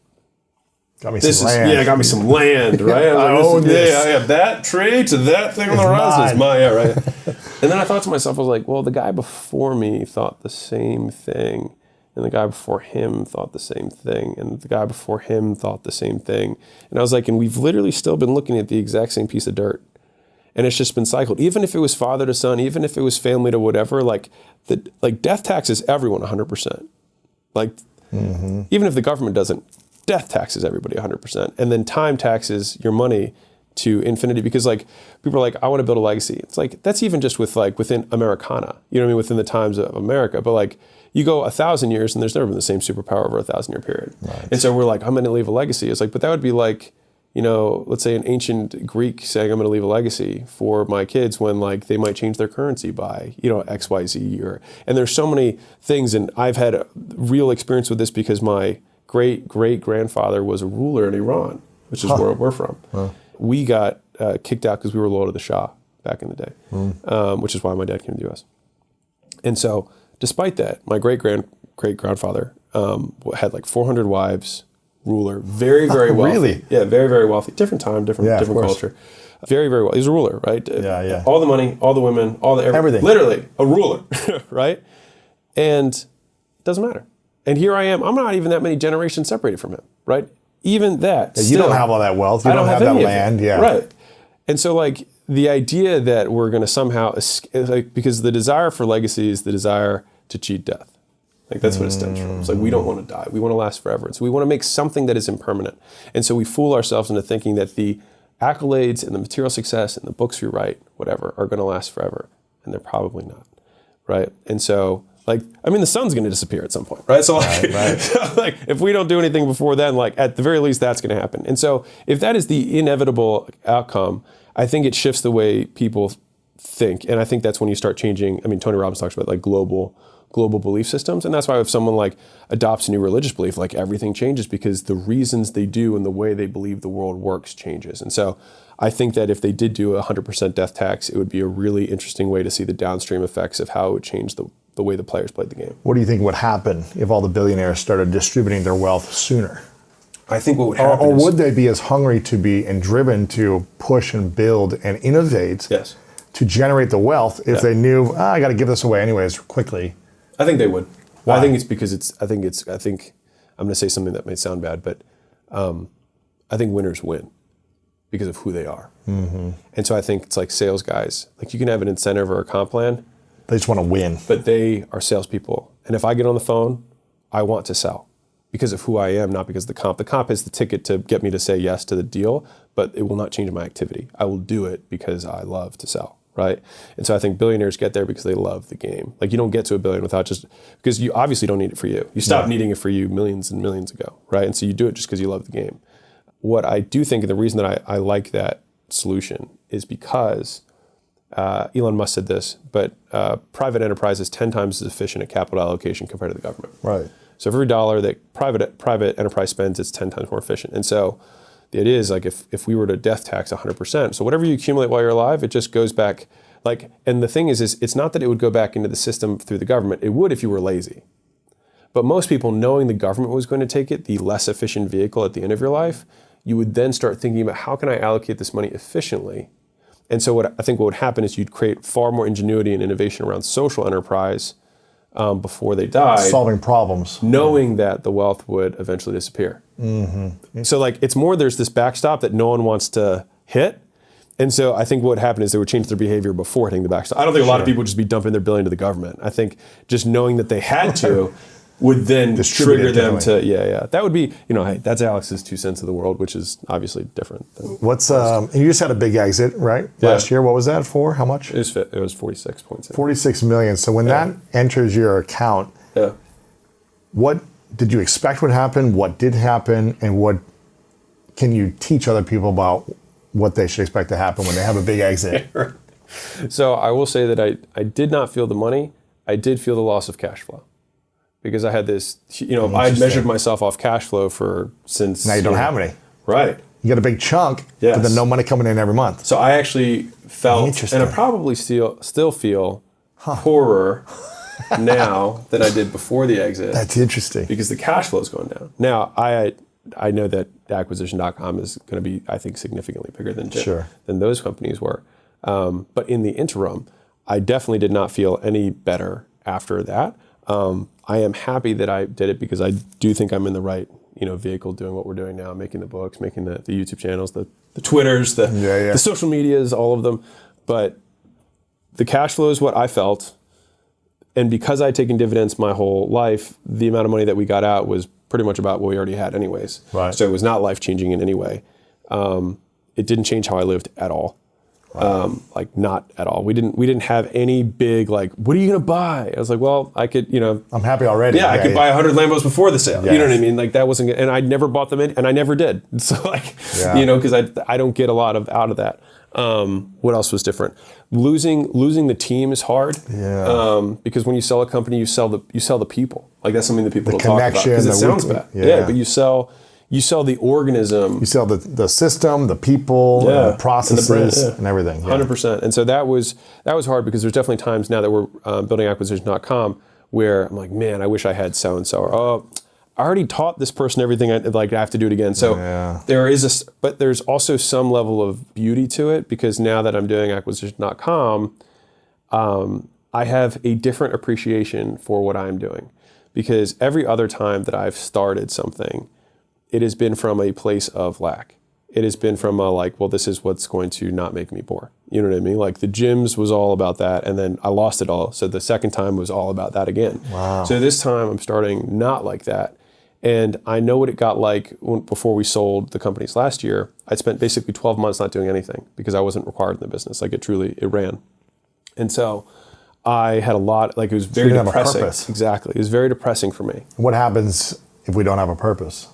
got me some land. Yeah, got me some land, right? I own this. Yeah, I have that tree to that thing on the horizon. It's mine, yeah, right? And then I thought to myself, I was like, well, the guy before me thought the same thing. And the guy before him thought the same thing. And the guy before him thought the same thing. And I was like, and we've literally still been looking at the exact same piece of dirt. And it's just been cycled. Even if it was father to son, even if it was family to whatever, like death taxes everyone 100%. Like, even if the government doesn't, death taxes everybody 100%. And then time taxes your money to infinity, because like people are like, I want to build a legacy. It's like, that's even just with like within Americana, you know what I mean? Within the times of America. But like, you go 1,000 years and there's never been the same superpower over a 1,000-year period. Right. And so we're like, I'm going to leave a legacy. It's like, but that would be like, you know, let's say an ancient Greek saying, I'm going to leave a legacy for my kids when like they might change their currency by, you know, X, Y, Z. And there's so many things. And I've had a real experience with this because my great-great-grandfather was a ruler in Iran, which is where we're from. We got kicked out because we were loyal to the Shah back in the day, which is why my dad came to the U.S. And so, despite that, my great-grandfather had like 400 wives, ruler, very, very wealthy. Really? Yeah, very, very wealthy. Different time, different culture. Very, very well. He was a ruler, right? Yeah. All the money, all the women, everything. Literally, a ruler, right? And it doesn't matter. And here I am. I'm not even that many generations separated from him, right? Even that. Yeah, you don't have all that wealth. You don't have that land. Yeah. Right. And so, like, the idea that we're going to somehow, like, because the desire for legacy is the desire to cheat death. Like, that's what it stems from. It's like, we don't want to die. We want to last forever. And so we want to make something that is impermanent. And so we fool ourselves into thinking that the accolades and the material success and the books we write, whatever, are going to last forever. And they're probably not, right? And so, like, I mean, the sun's going to disappear at some point, right? So, like, so, like, if we don't do anything before then, like, at the very least, that's going to happen. And so, if that is the inevitable outcome, I think it shifts the way people think. And I think that's when you start changing. I mean, Tony Robbins talks about, like, global belief systems. And that's why if someone, like, adopts a new religious belief, like, everything changes because the reasons they do and the way they believe the world works changes. And so, I think that if they did do a 100% death tax, it would be a really interesting way to see the downstream effects of how it would change the way the players played the game. What do you think would happen if all the billionaires started distributing their wealth sooner? I think what would happen or would they be as hungry to be and driven to push and build and innovate to generate the wealth if they knew, I got to give this away anyways quickly? I think they would. Why? I think it's because I think I'm going to say something that may sound bad, but I think winners win because of who they are. And so I think it's like sales guys. Like, you can have an incentive or a comp plan. They just want to win. But they are salespeople. And if I get on the phone, I want to sell because of who I am, not because of the comp. The comp is the ticket to get me to say yes to the deal, but it will not change my activity. I will do it because I love to sell, right? And so I think billionaires get there because they love the game. Like, you don't get to a billion without because you obviously don't need it for you. You stopped needing it for you millions and millions ago, right? And so you do it just because you love the game. What I do think, and the reason that I like that solution is because Elon Musk said this, but private enterprise is 10 times as efficient at capital allocation compared to the government. Right. So for every dollar that private enterprise spends, it's 10 times more efficient. And so the idea is, like, if we were to death tax 100%, so whatever you accumulate while you're alive, it just goes back. Like, and the thing is it's not that it would go back into the system through the government. It would if you were lazy. But most people, knowing the government was going to take it, the less efficient vehicle at the end of your life, you would then start thinking about, how can I allocate this money efficiently? And so what would happen is you'd create far more ingenuity and innovation around social enterprise before they died. Solving problems. Knowing that the wealth would eventually disappear. So, like, it's more there's this backstop that no one wants to hit. And so I think what would happen is they would change their behavior before hitting the backstop. I don't think a lot of people would just be dumping their billion to the government. I think just knowing that they had to would then trigger them to, That would be, hey, that's Alex's 2 cents of the world, which is obviously different. What's, and you just had a big exit, right? Yeah. Last year. What was that for? How much? It was 46 points. 46 million. So when that enters your account, what did you expect would happen? What did happen? And what can you teach other people about what they should expect to happen when they have a big exit? So I will say that I did not feel the money. I did feel the loss of cash flow. because I had this, I'd measured myself off cash flow since. Now you don't have any. Right. You got a big chunk, but then no money coming in every month. So I actually felt, and I probably still feel poorer now than I did before the exit. That's interesting. Because the cash flow is going down. Now, I know that acquisition.com is going to be, I think, significantly bigger than those companies were. But in the interim, I definitely did not feel any better after that. I am happy that I did it because I do think I'm in the right vehicle doing what we're doing now, making the books, making the YouTube channels, the Twitters, the social medias, all of them. But the cash flow is what I felt. And because I'd taken dividends my whole life, the amount of money that we got out was pretty much about what we already had anyways. Right. So it was not life-changing in any way. It didn't change how I lived at all. Like not at all. We didn't have any big what are you gonna buy? I was like, well, I could, I'm happy already. Yeah, I could buy 100 Lambos before the sale. Yes. You know what I mean? Like that wasn't, and I never bought them in, and I never did. So because I don't get a lot out of that. What else was different? Losing the team is hard. Yeah. Because when you sell a company, you sell the people. Like that's something that people don't talk about connection, because it sounds bad. Yeah, but you sell the organism. You sell the system, the people, the processes, and everything. 100%. And so that was hard because there's definitely times now that we're building acquisition.com where I'm like, man, I wish I had so and so. Or I already taught this person everything. I have to do it again. So but there's also some level of beauty to it because now that I'm doing acquisition.com, I have a different appreciation for what I'm doing because every other time that I've started something, it has been from a place of lack. It has been from this is what's going to not make me poor. You know what I mean? Like the gyms was all about that, and then I lost it all. So the second time was all about that again. Wow. So this time I'm starting not like that. And I know what it got like before we sold the companies last year. I'd spent basically 12 months not doing anything because I wasn't required in the business. Like it ran. And so I had a lot, it was very depressing. Exactly. It was very depressing for me. What happens if we don't have a purpose?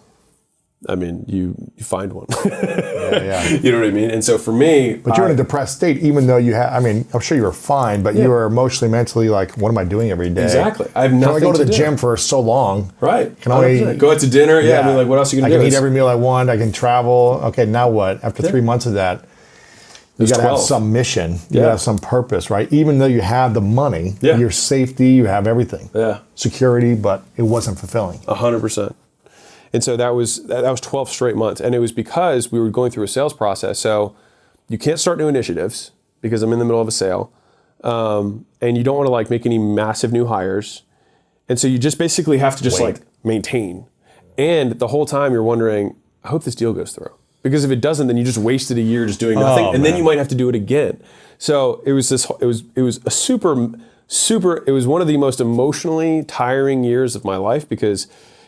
I mean, you find one. Yeah. You know what I mean? And so for me... But you're in a depressed state, even though I'm sure you were fine, but you were emotionally, mentally what am I doing every day? Exactly. I have nothing to do. I go to the gym for so long. Right. Can only go out to dinner. Yeah. I mean, what else are you going to do? I can eat every meal I want. I can travel. Okay, now what? After 3 months of that, you got to have some mission. You got to have some purpose, right? Even though you have the money, your safety, you have everything. Yeah. Security, but it wasn't fulfilling. 100%. And so that was 12 straight months. And it was because we were going through a sales process. So you can't start new initiatives because I'm in the middle of a sale. And you don't want to make any massive new hires. And so you just basically have to just maintain. And the whole time you're wondering, I hope this deal goes through. Because if it doesn't, then you just wasted a year just doing nothing. And then you might have to do it again. So it was one of the most emotionally tiring years of my life because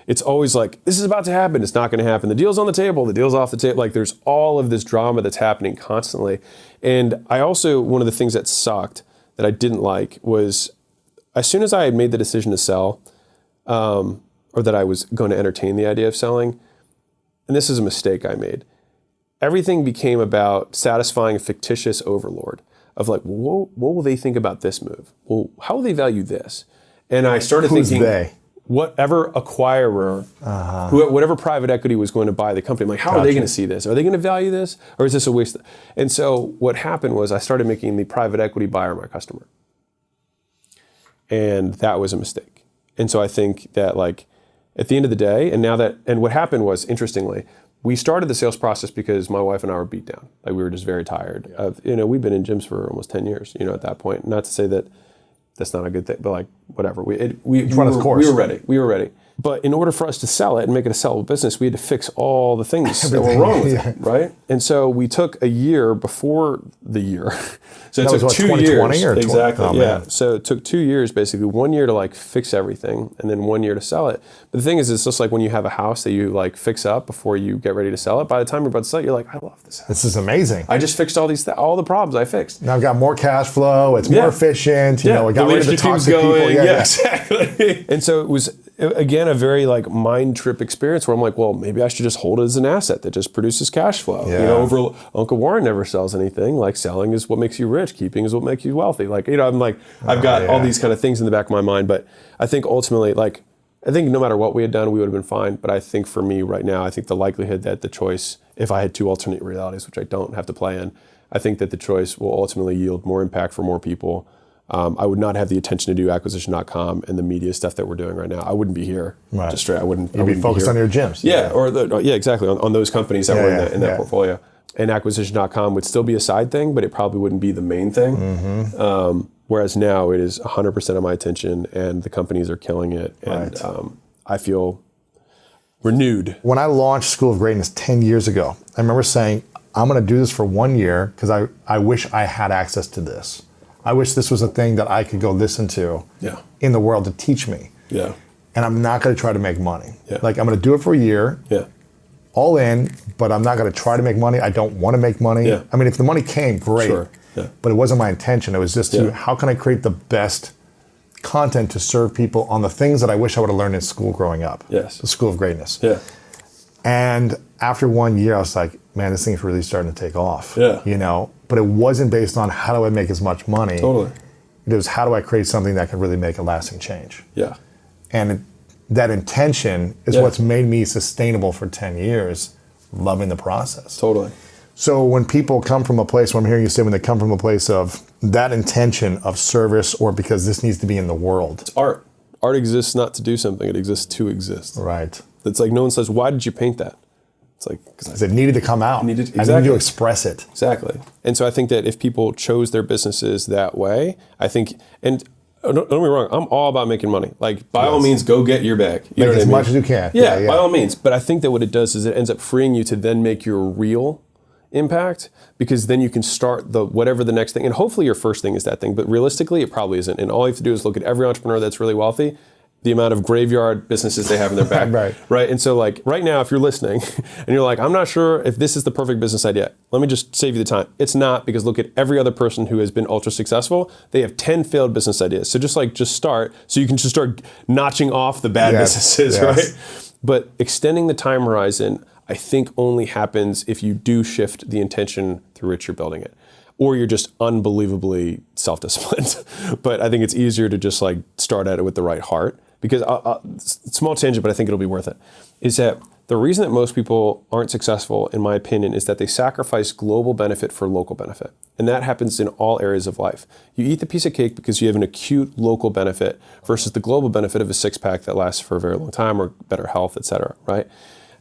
it's always this is about to happen. It's not going to happen. The deal's on the table. The deal's off the table. There's all of this drama that's happening constantly. And I also, one of the things that sucked that I didn't like was as soon as I had made the decision to sell, or that I was going to entertain the idea of selling, and this is a mistake I made, everything became about satisfying a fictitious overlord of what will they think about this move? Well, how will they value this? And I started thinking... they? Whatever acquirer, whatever private equity was going to buy the company, I'm like, how are they going to see this? Are they going to value this? Or is this a waste? And so what happened was I started making the private equity buyer my customer. And that was a mistake. And so I think that at the end of the day, and what happened was, interestingly, we started the sales process because my wife and I were beat down. We were just very tired. We've been in gyms for almost 10 years, at that point. Not to say that that's not a good thing, but whatever. We were ready. But in order for us to sell it and make it a sellable business, we had to fix all the things that were wrong with it, right? And so we took a year before the year. So it took 2 years. Exactly. Man. So it took 2 years, basically 1 year to fix everything, and then 1 year to sell it. But the thing is, it's just like when you have a house that you fix up before you get ready to sell it. By the time you're about to sell it, you're like, I love this house. This is amazing. I just fixed all the problems I fixed. Now I've got more cash flow. It's more efficient. I got rid of the toxic people. Yeah, exactly. And so it was, again, a very mind trip experience where I'm like, well, maybe I should just hold it as an asset that just produces cash flow. Yeah. Uncle Warren never sells anything. Selling is what makes you rich. Keeping is what makes you wealthy. I'm I've got all these kind of things in the back of my mind, but I think ultimately, I think no matter what we had done, we would have been fine. But I think for me right now, I think the likelihood that the choice, if I had two alternate realities, which I don't have to play in, I think that the choice will ultimately yield more impact for more people. I would not have the attention to do acquisition.com and the media stuff that we're doing right now. I wouldn't be here. Right. Just straight. I wouldn't. You'd be focused on your gyms. Yeah, exactly on those companies that were in that portfolio. And acquisition.com would still be a side thing, but it probably wouldn't be the main thing. Mm-hmm. Whereas now it is 100% of my attention, and the companies are killing it, and I feel renewed. When I launched School of Greatness 10 years ago, I remember saying, I'm going to do this for 1 year because I wish I had access to this. I wish this was a thing that I could go listen to in the world to teach me. Yeah. And I'm not going to try to make money. Yeah. Like, I'm going to do it for a year, all in, but I'm not going to try to make money. I don't want to make money. Yeah. I mean, if the money came, great. Sure. Yeah. But it wasn't my intention. It was just how can I create the best content to serve people on the things that I wish I would have learned in school growing up. Yes. The School of Greatness. Yeah. And after 1 year, I was like, man, this thing's really starting to take off. Yeah. You know, but it wasn't based on how do I make as much money. Totally. It was how do I create something that can really make a lasting change. Yeah. And that intention is what's made me sustainable for 10 years, loving the process. Totally. So when people come from a place, what I'm hearing you say, when they come from a place of that intention of service or because this needs to be in the world. It's art. Art exists not to do something. It exists to exist. Right. It's like no one says, why did you paint that? It's like, because it needed to come out. I needed to express it. Exactly. And so I think that if people chose their businesses that way, I think, and don't get me wrong, I'm all about making money. Like, by all means, go get your bag. You know Make what as I mean? much as you can. Yeah, by all means. But I think that what it does is it ends up freeing you to then make your real impact, because then you can start whatever the next thing, and hopefully your first thing is that thing, but realistically it probably isn't. And all you have to do is look at every entrepreneur that's really wealthy, the amount of graveyard businesses they have in their back. Right. And so like right now, if you're listening and you're like, I'm not sure if this is the perfect business idea, let me just save you the time. It's not, because look at every other person who has been ultra successful. They have 10 failed business ideas. So just start, so you can just start notching off the bad businesses, right? But extending the time horizon, I think, only happens if you do shift the intention through which you're building it, or you're just unbelievably self-disciplined. But I think it's easier to just like start at it with the right heart, because small tangent, but I think it'll be worth it, is that the reason that most people aren't successful, in my opinion, is that they sacrifice global benefit for local benefit. And that happens in all areas of life. You eat the piece of cake because you have an acute local benefit versus the global benefit of a six-pack that lasts for a very long time, or better health, et cetera, right?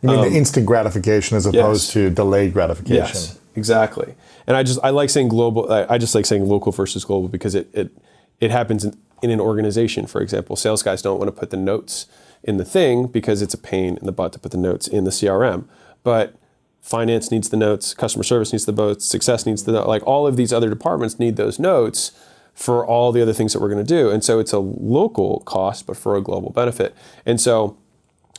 You mean the instant gratification as opposed to delayed gratification? Yes, exactly. And I like saying global. I just like saying local versus global, because it happens in an organization. For example, sales guys don't want to put the notes in the thing because it's a pain in the butt to put the notes in the CRM. But finance needs the notes, customer service needs the notes, success needs the notes. Like all of these other departments need those notes for all the other things that we're going to do. And so it's a local cost, but for a global benefit. And so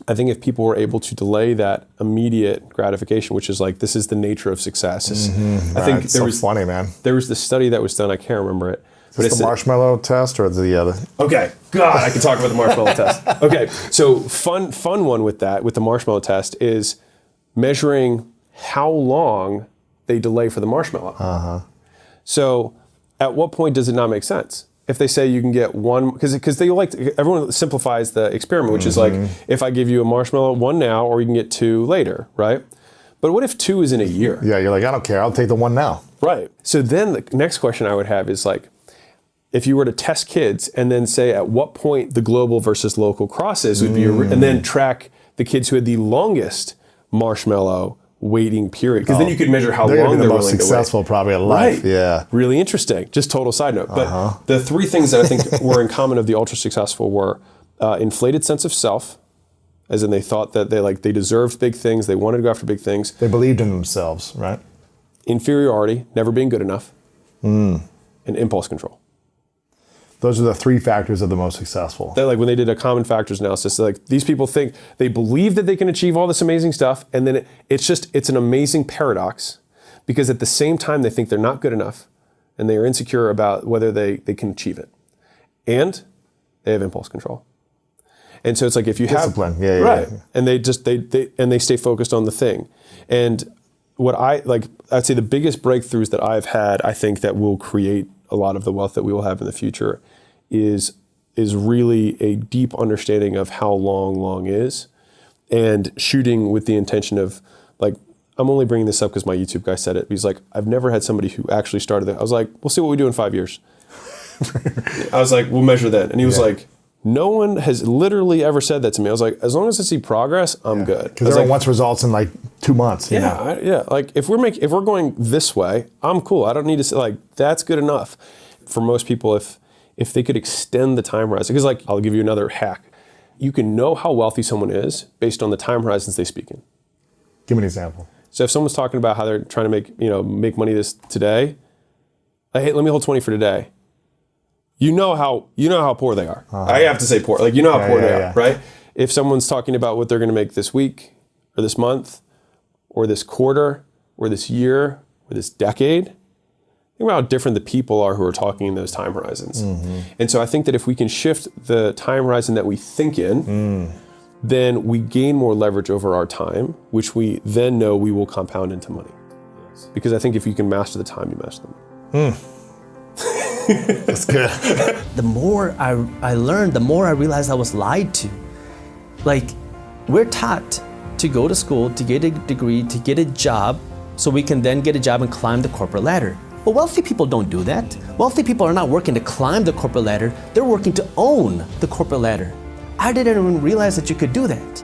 I think if people were able to delay that immediate gratification, which is like, this is the nature of success. I think it's so funny, man. There was this study that was done, I can't remember it. But it's the marshmallow test or the other? Okay, God, I can talk about the marshmallow test. Okay, so fun one with the marshmallow test is measuring how long they delay for the marshmallow. So at what point does it not make sense? If they say you can get one, because everyone simplifies the experiment, which is like, if I give you a marshmallow, one now, or you can get two later, right? But what if two is in a year? Yeah, you're like, I don't care, I'll take the one now. Right. So then the next question I would have is like, if you were to test kids and then say at what point the global versus local crosses would be, and then track the kids who had the longest marshmallow waiting period, because then you could measure how long they're willing to wait. They're the most successful probably in life. Yeah. Really interesting. Just total side note. But the three things that I think were in common of the ultra successful were inflated sense of self, as in they thought that they deserved big things, they wanted to go after big things. They believed in themselves, right? Inferiority, never being good enough, and impulse control. Those are the three factors of the most successful. They're like, when they did a common factors analysis, like these people think, they believe that they can achieve all this amazing stuff, and then it's an amazing paradox, because at the same time they think they're not good enough, and they are insecure about whether they can achieve it. And they have impulse control. And so it's like, if you discipline, have right, and they stay focused on the thing. And what I'd say the biggest breakthroughs that I've had, I think that will create a lot of the wealth that we will have in the future, is is really a deep understanding of how long is, and shooting with the intention of like, I'm only bringing this up because my YouTube guy said it. He's like, I've never had somebody who actually started it. I was like, we'll see what we do in 5 years. I was like, we'll measure then. And he was like, no one has literally ever said that to me. I was like, as long as I see progress, I'm good. Because everyone wants results in like 2 months. You know? Yeah. Like if we're going this way, I'm cool. I don't need to say like, that's good enough. For most people, if they could extend the time horizon, because like, I'll give you another hack. You can know how wealthy someone is based on the time horizons they speak in. Give me an example. So if someone's talking about how they're trying to make money today, like, hey, let me hold 20 for today. You know how poor they are. I have to say poor. Like, how poor they are, right? If someone's talking about what they're going to make this week or this month or this quarter or this year or this decade, think about how different the people are who are talking in those time horizons. And so I think that if we can shift the time horizon that we think in, then we gain more leverage over our time, which we then know we will compound into money. Because I think if you can master the time, you master the money. That's good. The more I learned, the more I realized I was lied to. Like, we're taught to go to school, to get a degree, to get a job, so we can then get a job and climb the corporate ladder. But wealthy people don't do that. Wealthy people are not working to climb the corporate ladder, they're working to own the corporate ladder. I didn't even realize that you could do that.